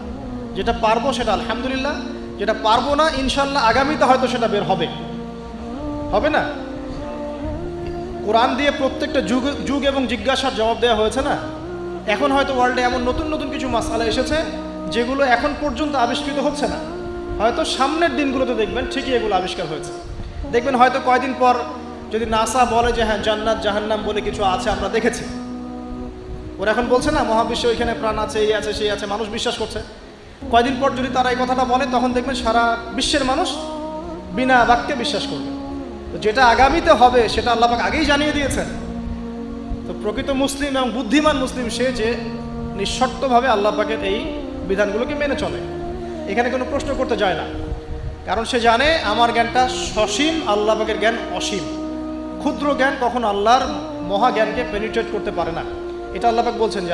যেটা পারবো সেটা আলহামদুলিল্লাহ, যেটা পারবো না ইনশাল্লাহ আগামীতে হয়তো সেটা বের হবে, হবে না? কোরআন দিয়ে প্রত্যেকটা যুগ এবং জিজ্ঞাসার জবাব দেওয়া হয়েছে না? এখন হয়তো ওয়ার্ল্ডে এমন নতুন নতুন কিছু মাসালা এসেছে যেগুলো এখন পর্যন্ত আবিষ্কৃত হচ্ছে না, হয়তো সামনের দিনগুলোতে দেখবেন ঠিকই এগুলো আবিষ্কার হয়েছে। দেখবেন হয়তো কয়েকদিন পর যদি নাসা বলে যে হ্যাঁ জান্নাত জাহান্নাম বলে কিছু আছে, আমরা দেখেছি, ওরা এখন বলছে না মহাবিশ্ব ওইখানে প্রাণ আছে, এই আছে, সেই আছে, মানুষ বিশ্বাস করছে। কয়েকদিন পর যদি তারা এই কথাটা বলে, তখন দেখবেন সারা বিশ্বের মানুষ বিনা বাক্যে বিশ্বাস করবে। তো যেটা আগামীতে হবে সেটা আল্লাহ পাক আগেই জানিয়ে দিয়েছেন। তো প্রকৃত মুসলিম এবং বুদ্ধিমান মুসলিম সে যে নিঃশর্তভাবে আল্লাহ পাকের এই বিধানগুলোকে মেনে চলে, এখানে কোনো প্রশ্ন করতে যায় না। কারণ সে জানে আমার জ্ঞানটা সসীম, আল্লাহ পাকের জ্ঞান অসীম। ক্ষুদ্র জ্ঞান কখনো আল্লাহর মহা জ্ঞানকে পেনিট্রেট করতে পারে না। এটা আল্লাহ পাক বলছেন যে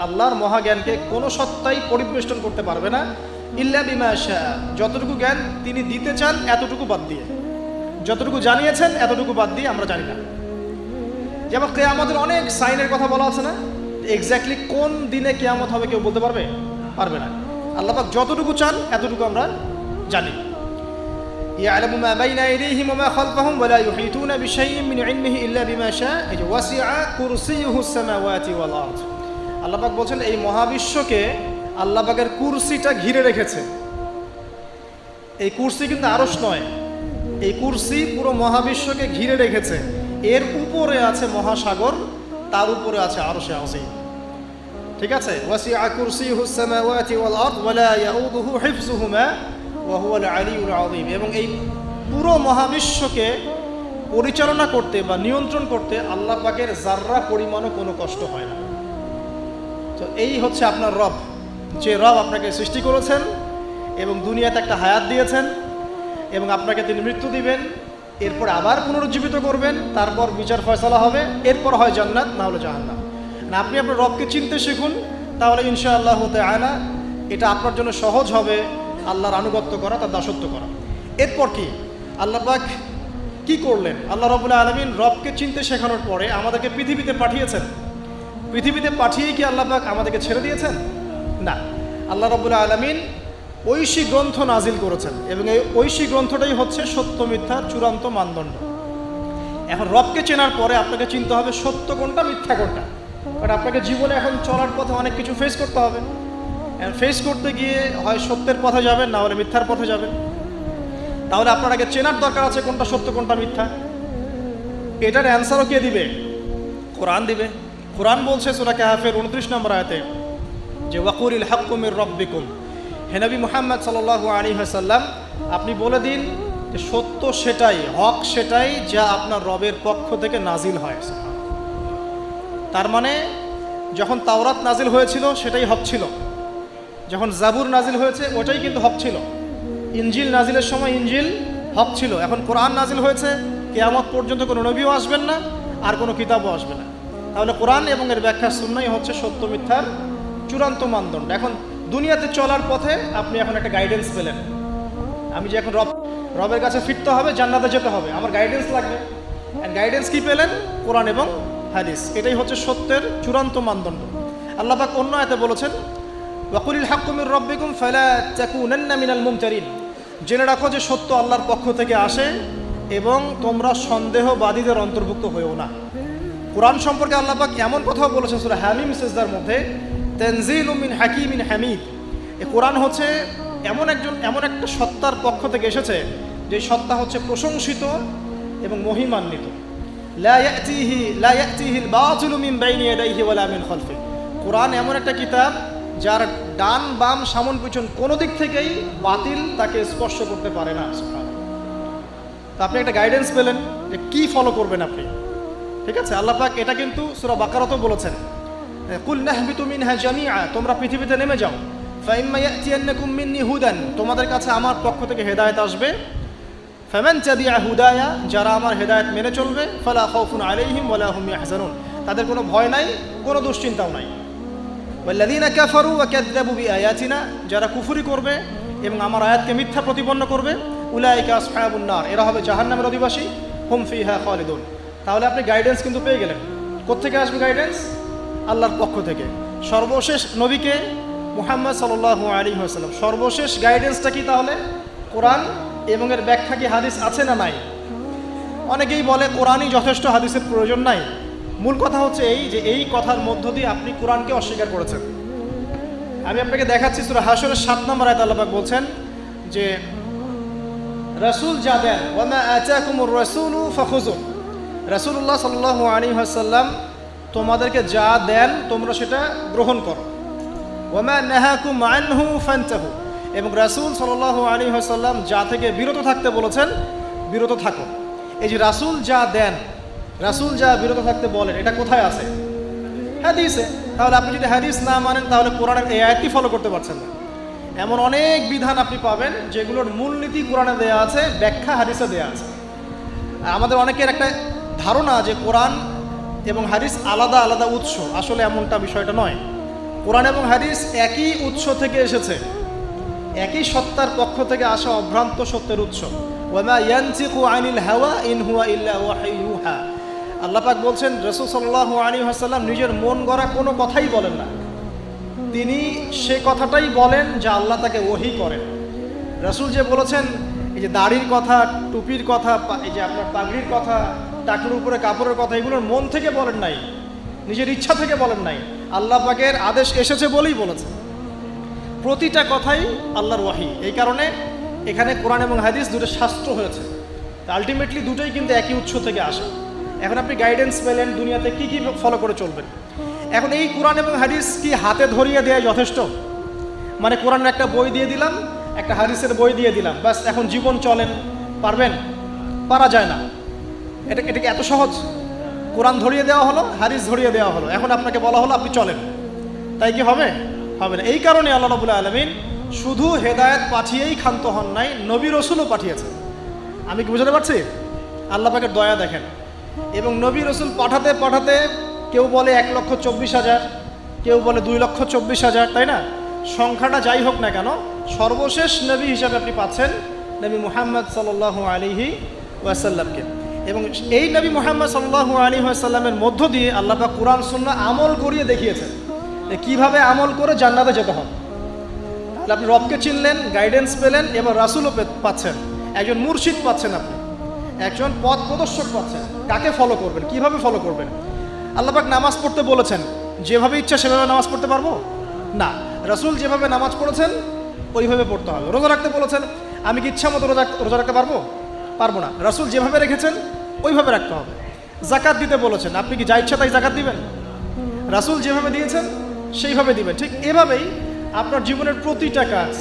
আল্লাহর মহাজ্ঞানকে কোনো সত্তাই পরিবেষ্টন করতে পারবে না ইল্লা বিমা শা, যতটুকু জ্ঞান তিনি দিতে চান এতটুকু বাদ দিয়ে, যতটুকু জানিয়েছেন এতটুকু বাদ দিয়ে আমরা জানি না। যেমন কিয়ামতের অনেক সাইনের কথা বলা আছে না, এক্স্যাক্টলি কোন দিনে কিয়ামত হবে কেউ বলতে পারবে না। আল্লাহ পাক যতটুকু চান এতটুকু আমরা জানি। ইয়ালামু মা বাইনা আইদিহিম ওয়া মা খালফাহুম ওয়া লা ইউহিতুনা বিশাইইন মিন ইলমিহি ইল্লা বিমা শা ওয়াসিআ কুরসিয়ুহুস সামাওয়াতি ওয়াল আরদ। আল্লাহ পাক বলেন এই মহাবিশ্বকে আল্লাহ পাকের কুরসিটা ঘিরে রেখেছে। এই কুরসি কিন্তু আরশ নয়, এই কুরসি পুরো মহাবিশ্বকে ঘিরে রেখেছে। এর উপরে আছে মহাসাগর, তার উপরে আছে আরশে আজিম। ঠিক আছে, ওয়াসিআ কুরসিয়ুহুস সামাওয়াতি ওয়াল আরদ ওয়া লা ইয়াউদুহু হিফযুহুমা ওয়া হুয়াল আলিয়্যুল আযীম। এবং এই পুরো মহাবিশ্বকে পরিচালনা করতে বা নিয়ন্ত্রণ করতে আল্লাহ পাকের যাররা পরিমাণও কোনো কষ্ট হয় না। তো এই হচ্ছে আপনার রব, যে রব আপনাকে সৃষ্টি করেছেন এবং দুনিয়াতে একটা হায়াত দিয়েছেন এবং আপনাকে তিনি মৃত্যু দিবেন, এরপর আবার পুনরুজ্জীবিত করবেন, তারপর বিচার ফয়সালা হবে, এরপর হয় জান্নাত না হলে জাহান্নাম। না, আপনি আপনার রবকে চিনতে শিখুন, তাহলে ইনশাআল্লাহ তাআলা এটা আপনার জন্য সহজ হবে আল্লাহর আনুগত্য করা, তার দাসত্ব করা। এরপর কি আল্লাহ পাক কি করলেন? আল্লাহ রাব্বুল আলামিন রবকে চিনতে শেখানোর পরে আমাদেরকে পৃথিবীতে পাঠিয়েছেন। পৃথিবীতে পাঠিয়েই কি আল্লাহ পাক আমাদেরকে ছেড়ে দিয়েছেন? না, আল্লাহ রাব্বুল আলামিন ঐশী গ্রন্থ নাজিল করেছেন এবং এই ঐশী গ্রন্থটাই হচ্ছে সত্য মিথ্যার চূড়ান্ত মানদণ্ড। এখন রবকে চেনার পরে আপনাকে চিনতে হবে সত্য কোনটা মিথ্যা কোনটা, কারণ আপনাকে জীবনে এখন চলার পথে অনেক কিছু ফেস করতে হবে। ফেস করতে গিয়ে হয় সত্যের পথে যাবেন, না হলে মিথ্যার পথে যাবেন। তাহলে আপনার আগে চেনার দরকার আছে কোনটা সত্য কোনটা মিথ্যা। এটার অ্যান্সারও কে দিবে? কোরআন দিবে। কোরআন বলছে সূরা কাহফের 29 নম্বর আয়াতে যে ওয়াকুলিল হাক্কু মির রাব্বিকুম, হে নবী মুহাম্মদ সাল্লাল্লাহু আলাইহি ওয়াসাল্লাম আপনি বলে দিন যে সত্য সেটাই, হক সেটাই যা আপনার রবের পক্ষ থেকে নাজিল হয়। তার মানে যখন তাওরাত নাজিল হয়েছিল সেটাই হক ছিল, যখন জাবুর নাজিল হয়েছে ওটাই কিন্তু হক ছিল, ইনজিল নাজিলের সময় ইনজিল হক ছিল। এখন কোরআন নাজিল হয়েছে, কিয়ামত পর্যন্ত কোনো নবীও আসবেন না আর কোনো কিতাবও আসবে না। তাহলে কোরআন এবং এর ব্যাখ্যা সুন্নাহই হচ্ছে সত্য মিথ্যার চূড়ান্ত মানদণ্ড। এখন দুনিয়াতে চলার পথে আপনি এখন একটা গাইডেন্স পেলেন, আমি যে এখন রবের কাছে ফিরতে হবে, জান্নাতে যেতে হবে, আমার গাইডেন্স লাগবে। গাইডেন্স কি পেলেন? কোরআন এবং হাদিস। এটাই হচ্ছে সত্যের চূড়ান্ত মানদণ্ড। আল্লাহ পাক অন্য আয়াতে বলেছেন ওয়াকুলিল হাক্কু মির রাব্বিকুম ফালা তাকুনান্না মিনাল মুমতারিন, জেনে রাখো যে সত্য আল্লাহর পক্ষ থেকে আসে এবং তোমরা সন্দেহবাদীদের অন্তর্ভুক্ত হয়েও না। কোরআন সম্পর্কে আল্লাহ পাক এমন কথাও বলেছেন সূরা হামিম সিজদার মধ্যে, তানজিলুম মিন হাকিমিন হামিদ। এই কোরআন হচ্ছে এমন একটা সত্তার পক্ষ থেকে এসেছে যে সত্তা হচ্ছে প্রশংসিত এবং মহিমান্বিত। লা ইয়াতিহিল বাতিলু মিন বাইনি ইয়াদাইহি ওয়ালা মিন খালফি। কোরআন এমন একটা কিতাব যার ডান বাম সামন পিছন কোনো দিক থেকেই বাতিল তাকে স্পর্শ করতে পারে না। তা আপনি একটা গাইডেন্স পেলেন যে কী ফলো করবেন আপনি। ঠিক আছে, আল্লাহ পাক এটা কিন্তু সূরা বাকারাতেও বলেছেন কুল নাহবিতু মিনহা জামিআ, তোমরা পৃথিবীতে নেমে যাও। ফাইম্মা ইয়াতিয়ান্নাকুম মিন্নি হুদান, তোমাদের কাছে আমার পক্ষ থেকে হেদায়েত আসবে। ফামান তাবিআ হুদায়া, যারা আমার হেদায়েত মেনে চলবে, ফালা খাউফুন আলাইহিম ওয়ালা হুম ইয়াহজানুন, তাদের কোনো ভয় নাই, কোনো দুশ্চিন্তাও নাই। ওয়াল্লাযীনা কাফারু ওয়া কাযযাবু বিআয়াতিনা, যারা কুফরি করবে এবং আমার আয়াতকে মিথ্যা প্রতিপন্ন করবে, উলাইকা আসহাবুন নার, এরা হবে জাহান্নামের অধিবাসী, হুম ফিহা খালিদুন। তাহলে আপনি গাইডেন্স কিন্তু পেয়ে গেলেন। কোত্থেকে আসবে গাইডেন্স? আল্লাহর পক্ষ থেকে। সর্বশেষ নবীকে মুহাম্মদ সাল্লাল্লাহু আলাইহি ওয়াসাল্লাম, সর্বশেষ গাইডেন্সটা কি তাহলে? কোরআন এবং এর ব্যাখ্যা কি হাদিস আছে না নাই? অনেকেই বলে কোরআনই যথেষ্ট, হাদিসের প্রয়োজন নাই। মূল কথা হচ্ছে এই যে এই কথার মধ্য দিয়ে আপনি কোরআনকে অস্বীকার করেছেন। আমি আপনাকে দেখাচ্ছি সূরা হাশরের 7 নম্বর আয়াতে আল্লাহ পাক বলছেন যে রাসূল যা দেন ওয়া মা আতাকুমুর রাসূলু ফাখুযু, রাসূলুল্লাহ সাল্লাল্লাহু আলাইহি ওয়াসাল্লাম তোমাদেরকে যা দেন তোমরা সেটা গ্রহণ করো। ওয়া মা নাহাকুম আনহু ফান্তাহু, এবং রাসূল সাল্লাল্লাহু আলাইহি ওয়াসাল্লাম যা থেকে বিরত থাকতে বলেছেন বিরত থাকো। এই যে রাসূল যা দেন, রাসূল যা বিরত থাকতে বলেন, এটা কোথায় আছে? হাদিসে। তাহলে আপনি যদি হাদিস না মানেন তাহলে কোরআনের এই আয়াতটি ফলো করতে পারছেন না। এমন অনেক বিধান আপনি পাবেন যেগুলোর মূলনীতি কোরআনে দেয়া আছে, ব্যাখ্যা হাদিসে দেয়া আছে। আমাদের অনেকের একটা ধারণা যে কোরআন এবং হাদিস আলাদা আলাদা উৎস, আসলে এমনটা বিষয়টা নয়। কোরআন এবং হাদিস একই উৎস থেকে এসেছে, একই সত্তার পক্ষ থেকে আসা অভ্রান্ত সত্যের উৎস। ওয়ামা ইয়ানতিকু আনিল হাওয়া ইন হুয়া ইল্লা ওয়াহয়ুন ইউহা। আল্লাহ পাক বলছেন রাসূল সাল্লাল্লাহু আলাইহি ওয়াসাল্লাম নিজের মন গড়া কোনো কথাই বলেন না, তিনি সে কথাটাই বলেন যা আল্লাহ তাকে ওহী করেন। রাসূল যে বলেছেন এই যে দাড়ির কথা, টুপির কথা, এই যে আপনার পাগড়ির কথা, টাকুর উপরে কাপড়ের কথা, এগুলোর মন থেকে বলেন নাই, নিজের ইচ্ছা থেকে বলেন নাই, আল্লাহ পাকের আদেশ এসেছে বলেই বলেছেন। প্রতিটা কথাই আল্লাহর ওয়াহী। এই কারণে এখানে কোরআন এবং হাদিস দুটো শাস্ত্র হয়েছে, আলটিমেটলি দুটোই কিন্তু একই উৎস থেকে আসে। এখন আপনি গাইডেন্স পেলেন দুনিয়াতে কি কি ফলো করে চলবেন। এখন এই কোরআন এবং হাদিস কি হাতে ধরিয়ে দেওয়া যথেষ্ট? মানে কোরআনের একটা বই দিয়ে দিলাম, একটা হাদিসের বই দিয়ে দিলাম, ব্যাস এখন জীবন চলেন, পারবেন? পারা যায় না। এটাকে এত সহজ? কোরআন ধরিয়ে দেওয়া হলো, হাদিস ধরিয়ে দেওয়া হলো, এখন আপনাকে বলা হলো আপনি চলেন, তাই কি হবে? হবে না। এই কারণে আল্লাহ রাব্বুল আলামিন শুধু হেদায়েত পাঠিয়েই ক্ষান্ত হন নাই, নবী রসুলও পাঠিয়েছেন। আমি কি বুঝতে পারছি? আল্লাহ পাকের দয়া দেখেন। এবং নবী রসুল পাঠাতে পাঠাতে কেউ বলে 1,24,000, কেউ বলে 2,24,000, তাই না? সংখ্যাটা যাই হোক না কেন, সর্বশেষ নবী হিসাবে আপনি পাচ্ছেন নবী মুহাম্মদ সাল্লাল্লাহু আলাইহি ওয়াসাল্লামকে। এবং এই নবী মুহাম্মদ সাল্লাল্লাহু আলাইহি ওয়াসাল্লামের মধ্য দিয়ে আল্লাহ পাক কুরআন সুন্নাহ আমল করিয়ে দেখিয়েছেন কিভাবে আমল করে জান্নাতে যেতে হবে। তাহলে আপনি রবকে চিনলেন, গাইডেন্স পেলেন, এবার রাসূলও পাচ্ছেন, একজন মুর্শিদ পাচ্ছেন, আপনি একজন পথ প্রদর্শক পাচ্ছেন। কাকে ফলো করবেন, কিভাবে ফলো করবেন? আল্লাহ পাক নামাজ পড়তে বলেছেন, যেভাবে ইচ্ছা সেভাবে নামাজ পড়তে পারবো না। রাসূল যেভাবে নামাজ পড়েছেন ওইভাবে পড়তে হবে। রোজা রাখতে বলেছেন, আমি কি ইচ্ছা মতো রোজা রাখতে পারবো? পারবো না। রাসূল যেভাবে রেখেছেন ওইভাবে রাখতে হবে। জাকাত দিতে বলেছেন, আপনি কি যা ইচ্ছা তাই জাকাত দিবেন? রাসূল যেভাবে দিয়েছেন সেইভাবে দিবেন। ঠিক এভাবেই আপনার জীবনের প্রতিটা কাজ,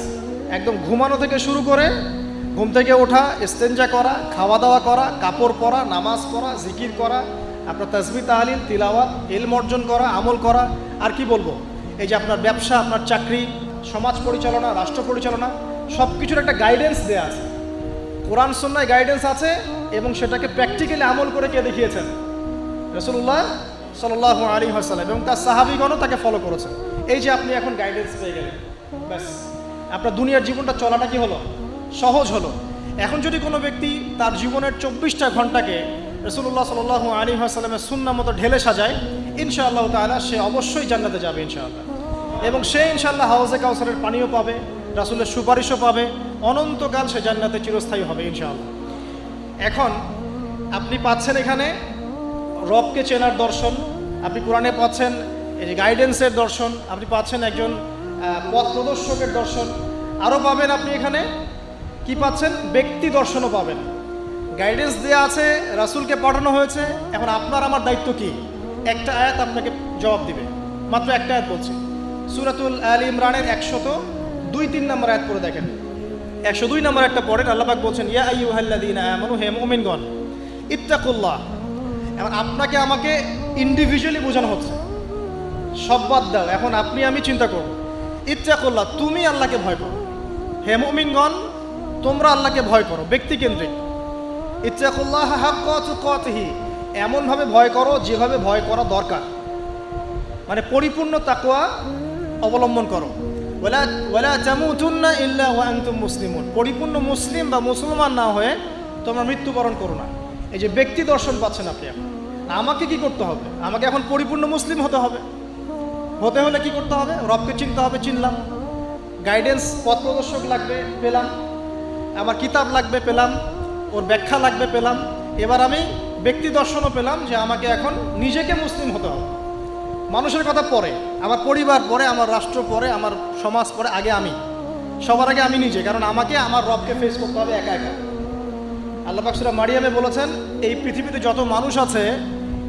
একদম ঘুমানো থেকে শুরু করে ঘুম থেকে ওঠা, ইস্তেঞ্জা করা, খাওয়া দাওয়া করা, কাপড় পরা, নামাজ পড়া, জিকির করা, আপনার তাসবিহ তাহলিল তিলাওয়াত, ইলম অর্জন করা, আমল করা, আর কি বলবো, এই যে আপনার ব্যবসা, আপনার চাকরি, সমাজ পরিচালনা, রাষ্ট্র পরিচালনা, সব কিছুর একটা গাইডেন্স দেওয়া আছে। কোরআন সুন্নাহয় গাইডেন্স আছে এবং সেটাকে প্র্যাকটিক্যালি আমল করে কে দেখিয়েছেন? রাসূলুল্লাহ সাল্লাল্লাহু আলাইহি ওয়াসাল্লাম এবং তার সাহাবীগণও তাকে ফলো করেছেন। এই যে আপনি এখন গাইডেন্স পেয়ে গেলেন, ব্যাস আপনার দুনিয়ার জীবনটা চলাটা কি হলো? সহজ হলো। এখন যদি কোনো ব্যক্তি তার জীবনের 24টা ঘন্টাকে রাসূলুল্লাহ সাল্লাল্লাহু আলাইহি ওয়াসাল্লামের সুন্নাহ মতো ঢেলে সাজায়, ইনশাআল্লাহ তাআলা সে অবশ্যই জান্নাতে যাবে ইনশাআল্লাহ। এবং সে ইনশাআল্লাহ হাউজে কাউসারের পানিও পাবে, রাসূলের সুপারিশও পাবে, অনন্তকাল সে জান্নাতে চিরস্থায়ী হবে ইনশাআল্লাহ। এখন আপনি পাচ্ছেন এখানে রবকে চেনার দর্শন, আপনি কোরআনে পাচ্ছেন এই যে গাইডেন্সের দর্শন, আপনি পাচ্ছেন একজন পথ প্রদর্শকের দর্শন, আরও পাবেন আপনি এখানে কি পাচ্ছেন? ব্যক্তি দর্শনও পাবেন। গাইডেন্স দেওয়া আছে, রাসূলকে পাঠানো হয়েছে, এখন আপনার আমার দায়িত্ব কি? একটা আয়াত আপনাকে জবাব দিবে, মাত্র একটা আয়াত বলছি। সূরাতুল আল ইমরানের 102-3 নম্বর আয়াত পড়ে দেখেন। 102 নম্বর একটা পড়েন, আল্লাহ পাক বলছেন, ইয়া আইয়ুহাল্লাযীনা আমানু, হে মুমিনগণ, ইত্তাকুল্লাহ। এখন আপনাকে আমাকে ইন্ডিভিজুয়ালি বোঝানো হচ্ছে, সব বাদ দাও, এখন আপনি আমি চিন্তা করব। ইত্তাকুল্লাহ, তুমি আল্লাহকে ভয় করো। হে মুমিনগণ, তোমরা আল্লাহকে ভয় করো, ব্যক্তিকেন্দ্রিক। ইত্তাকুল্লাহ হাক্কা তুকাতিহি, এমনভাবে ভয় করো যেভাবে ভয় করা দরকার, মানে পরিপূর্ণ তাকওয়া অবলম্বন করো। ওয়ালা তামুতুন্না ইল্লা ওয়া আনতুম মুসলিমুন, পরিপূর্ণ মুসলিম বা মুসলমান না হয়ে তোমরা মৃত্যুবরণ করো না। এই যে ব্যক্তি দর্শন পাচ্ছেন আপনি, এখন আমাকে কি করতে হবে? আমাকে এখন পরিপূর্ণ মুসলিম হতে হবে। হতে হলে কি করতে হবে? রবকে চিনতে হবে, চিনলাম। গাইডেন্স পথ প্রদর্শক লাগবে, পেলাম। আমার কিতাব লাগবে, পেলাম। ওর ব্যাখ্যা লাগবে, পেলাম। এবার আমি ব্যক্তি দর্শনও পেলাম যে আমাকে এখন নিজেকে মুসলিম হতে হবে। মানুষের কথা পরে, আমার পরিবার পরে, আমার রাষ্ট্র পরে, আমার সমাজ পরে, আগে আমি, সবার আগে আমি নিজে, কারণ আমাকে আমার রবকে ফেস করতে হবে একা একা। আল্লাহ পাক সূরা মারিয়ামে বলেছেন, এই পৃথিবীতে যত মানুষ আছে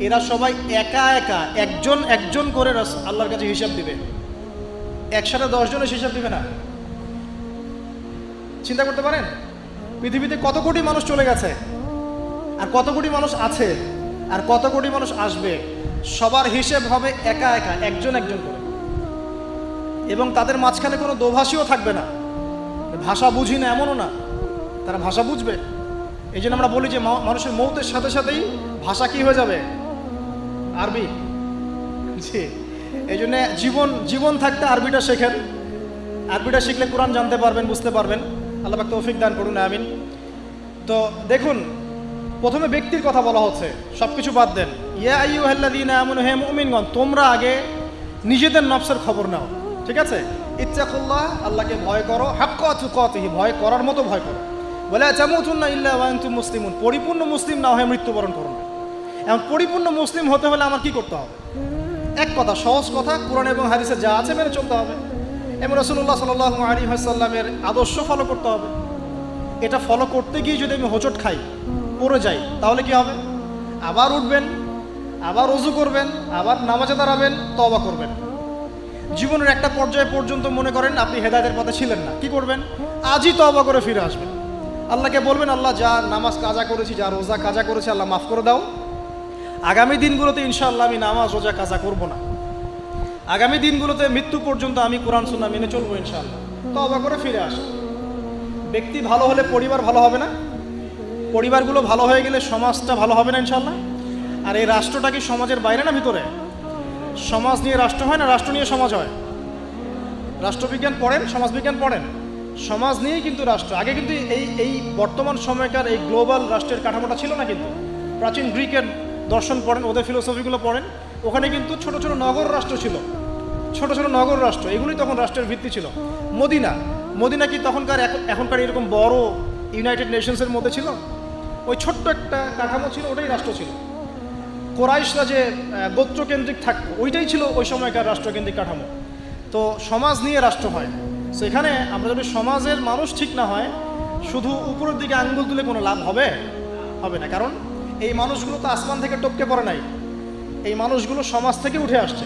এরা সবাই একা একা একজন একজন করে আল্লাহর কাছে হিসাব দিবে, একসাথে 10 জনের হিসাব দিবে না। চিন্তা করতে পারেন পৃথিবীতে কত কোটি মানুষ চলে গেছে, আর কত কোটি মানুষ আছে, আর কত কোটি মানুষ আসবে, সবার হিসেব হবে একা একা, একজন একজন করে। এবং তাদের মাঝখানে কোনো দোভাষীও থাকবে না, ভাষা বুঝি না এমনও না, তারা ভাষা বুঝবে। এই জন্য আমরা বলি যে মানুষের মৌতের সাথে সাথেই ভাষা কি হয়ে যাবে? আরবি, জি। এই জন্য জীবন থাকতে আরবিটা শেখেন। আরবিটা শিখলে কোরআন জানতে পারবেন, বুঝতে পারবেন। আল্লাহ পাক তৌফিক দান করুন, আমিন। তো দেখুন, প্রথমে ব্যক্তির কথা বলা হচ্ছে, সব কিছু বাদ দেন। ইয়া আইয়ুহাল্লাযীনা আমানু, হে মুমিনগণ, তোমরা আগে নিজেদের নফসের খবর নাও, ঠিক আছে? ইত্তাকুল্লাহ, আল্লাহকে ভয় করো, হাক্কা তুকাতিহি, ভয় করার মতো ভয় করো। ওয়ালা তামুতুন্না ইল্লা ওয়া আনতুম মুসলিমুন, পরিপূর্ণ মুসলিম না হয়ে মৃত্যুবরণ করো না। এখন পরিপূর্ণ মুসলিম হতে হলে আমার কি করতে হবে? এক কথা, সহজ কথা, কোরআন এবং হাদিসে যা আছে মেনে চলতে হবে এবং রাসূলুল্লাহ সাল্লাল্লাহু আলাইহি ওয়াসাল্লামের আদর্শ ফলো করতে হবে। এটা ফলো করতে গিয়ে যদি আমি হোঁচট খাই, পড়ে যাই, তাহলে কি হবে? আবার উঠবেন, আবার ওযু করবেন, আবার নামাজে দাঁড়াবেন, তওবা করবেন। জীবনের একটা পর্যায়ে পর্যন্ত মনে করেন আপনি হেদায়েতের পথে ছিলেন না, কি করবেন? আজই তওবা করে ফিরে আসবেন। আল্লাহকে বলবেন, আল্লাহ, যা নামাজ কাজা করেছি, যা রোজা কাজা করেছি, আল্লাহ মাফ করে দাও। আগামী দিনগুলোতে ইনশাআল্লাহ আমি নামাজ রোজা কাজা করব না। আগামী দিনগুলোতে মৃত্যু পর্যন্ত আমি কোরআন সুন্নাহ মেনে চলবো ইনশাআল্লাহ। তওবা করে ফিরে আসেন। ব্যক্তি ভালো হলে পরিবার ভালো হবে না? পরিবারগুলো ভালো হয়ে গেলে সমাজটা ভালো হবে না ইনশাআল্লাহ? আর এই রাষ্ট্রটা কি সমাজের বাইরে না ভিতরে? সমাজ নিয়ে রাষ্ট্র হয় না রাষ্ট্র নিয়ে সমাজ হয়? রাষ্ট্রবিজ্ঞান পড়েন, সমাজবিজ্ঞান পড়েন, সমাজ নিয়েই কিন্তু রাষ্ট্র। আগে কিন্তু এই বর্তমান সময়কার এই গ্লোবাল রাষ্ট্রের কাঠামোটা ছিল না। কিন্তু প্রাচীন গ্রিকের দর্শন পড়েন, ওদের ফিলোসফিগুলো পড়েন, ওখানে কিন্তু ছোট ছোট নগর রাষ্ট্র ছিল, ছোট ছোট নগর রাষ্ট্র, এগুলি তখন রাষ্ট্রের ভিত্তি ছিল। মদিনা কি এখনকার এরকম বড় ইউনাইটেড নেশনসের মধ্যে ছিল? ওই ছোট্ট একটা কাঠামো ছিল, ওটাই রাষ্ট্র ছিল। কোরাইশরা যে গোত্রকেন্দ্রিক থাকতো, ওইটাই ছিল ওই সময়কার রাষ্ট্রকেন্দ্রিক কাঠামো। তো সমাজ নিয়ে রাষ্ট্র হয়। সো এখানে আমরা যদি সমাজের মানুষ ঠিক না হয়, শুধু উপরের দিকে আঙ্গুল তুলে কোনো লাভ হবে না। কারণ এই মানুষগুলো তো আসমান থেকে টপকে পড়ে নাই, এই মানুষগুলো সমাজ থেকে উঠে আসছে।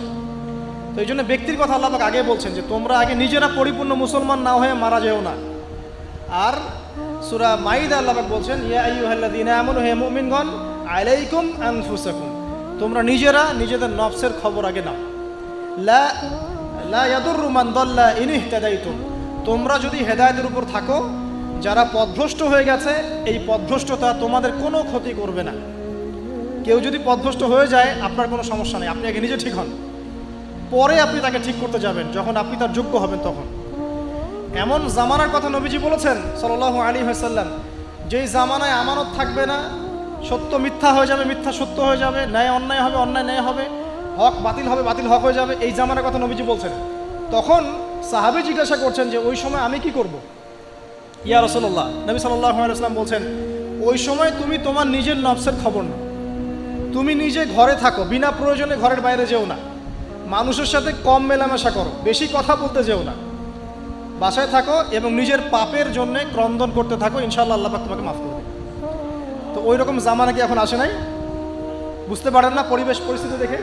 তো এই জন্য ব্যক্তির কথা আল্লাহ পাক আগে বলছেন যে তোমরা আগে নিজেরা পরিপূর্ণ মুসলমান না হয়ে মারা যেও না। আর সূরা মাইদা আল্লাহ পাক বলছেন, ইয়া আইয়ুহাল্লাযীনা আমানু, হে মুমিনগণ, আলাইকুম আনফুসাকুম, তোমরা নিজেরা নিজেদের নফসের খবর আগে নাও। লা ইয়াদুররু মান দাল্লা ইন ইহতাদাইতুম, তোমরা যদি হেদায়েতের উপর থাকো, যারা পথভ্রষ্ট হয়ে গেছে, এই পথভ্রষ্টতা তোমাদের কোনো ক্ষতি করবে না। কেউ যদি পথভ্রষ্ট হয়ে যায়, আপনার কোনো সমস্যা নেই, আপনি আগে নিজে ঠিক হন, পরে আপনি তাকে ঠিক করতে যাবেন যখন আপনি তার যোগ্য হবেন। তখন এমন জামানার কথা নবীজি বলেছেন সাল্লাল্লাহু আলাইহি ওয়াসাল্লাম, যেই জামানায় আমানত থাকবে না, সত্য মিথ্যা হয়ে যাবে, মিথ্যা সত্য হয়ে যাবে, ন্যায় অন্যায় হবে, অন্যায় ন্যায় হবে, হক বাতিল হবে, বাতিল হক হয়ে যাবে, এই জামানার কথা নবীজি বলছেন। তখন সাহাবী জিজ্ঞাসা করছেন যে ওই সময় আমি কি করব? ইয়া রাসূলুল্লাহ, নবী সাল্লাল্লাহু আলাইহি ওয়াসাল্লাম বলছেন, ওই সময় তুমি তোমার নিজের নফসের খবর নাও। তুমি নিজে ঘরে থাকো, বিনা প্রয়োজনে ঘরের বাইরে যেও না, মানুষের সাথে কম মেলামেশা করো, বেশি কথা বলতে যেও না, বাসায় থাকো এবং নিজের পাপের জন্য ক্রন্দন করতে থাকো, ইনশাআল্লাহ আল্লাহ পাক তোমাকে মাফ করবে। তো ওই রকম জামানা কি এখন আসে নাই? বুঝতে পারেন না পরিবেশ পরিস্থিতি দেখে?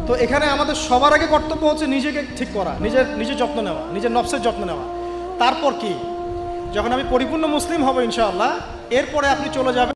তো এখানে আমাদের সবার আগে কর্তব্য হচ্ছে নিজেকে ঠিক করা, নিজের যত্ন নেওয়া, নিজের নফসের যত্ন নেওয়া। তারপর কি, যখন আমি পরিপূর্ণ মুসলিম হব ইনশাআল্লাহ, এরপরে আপনি চলে যাবেন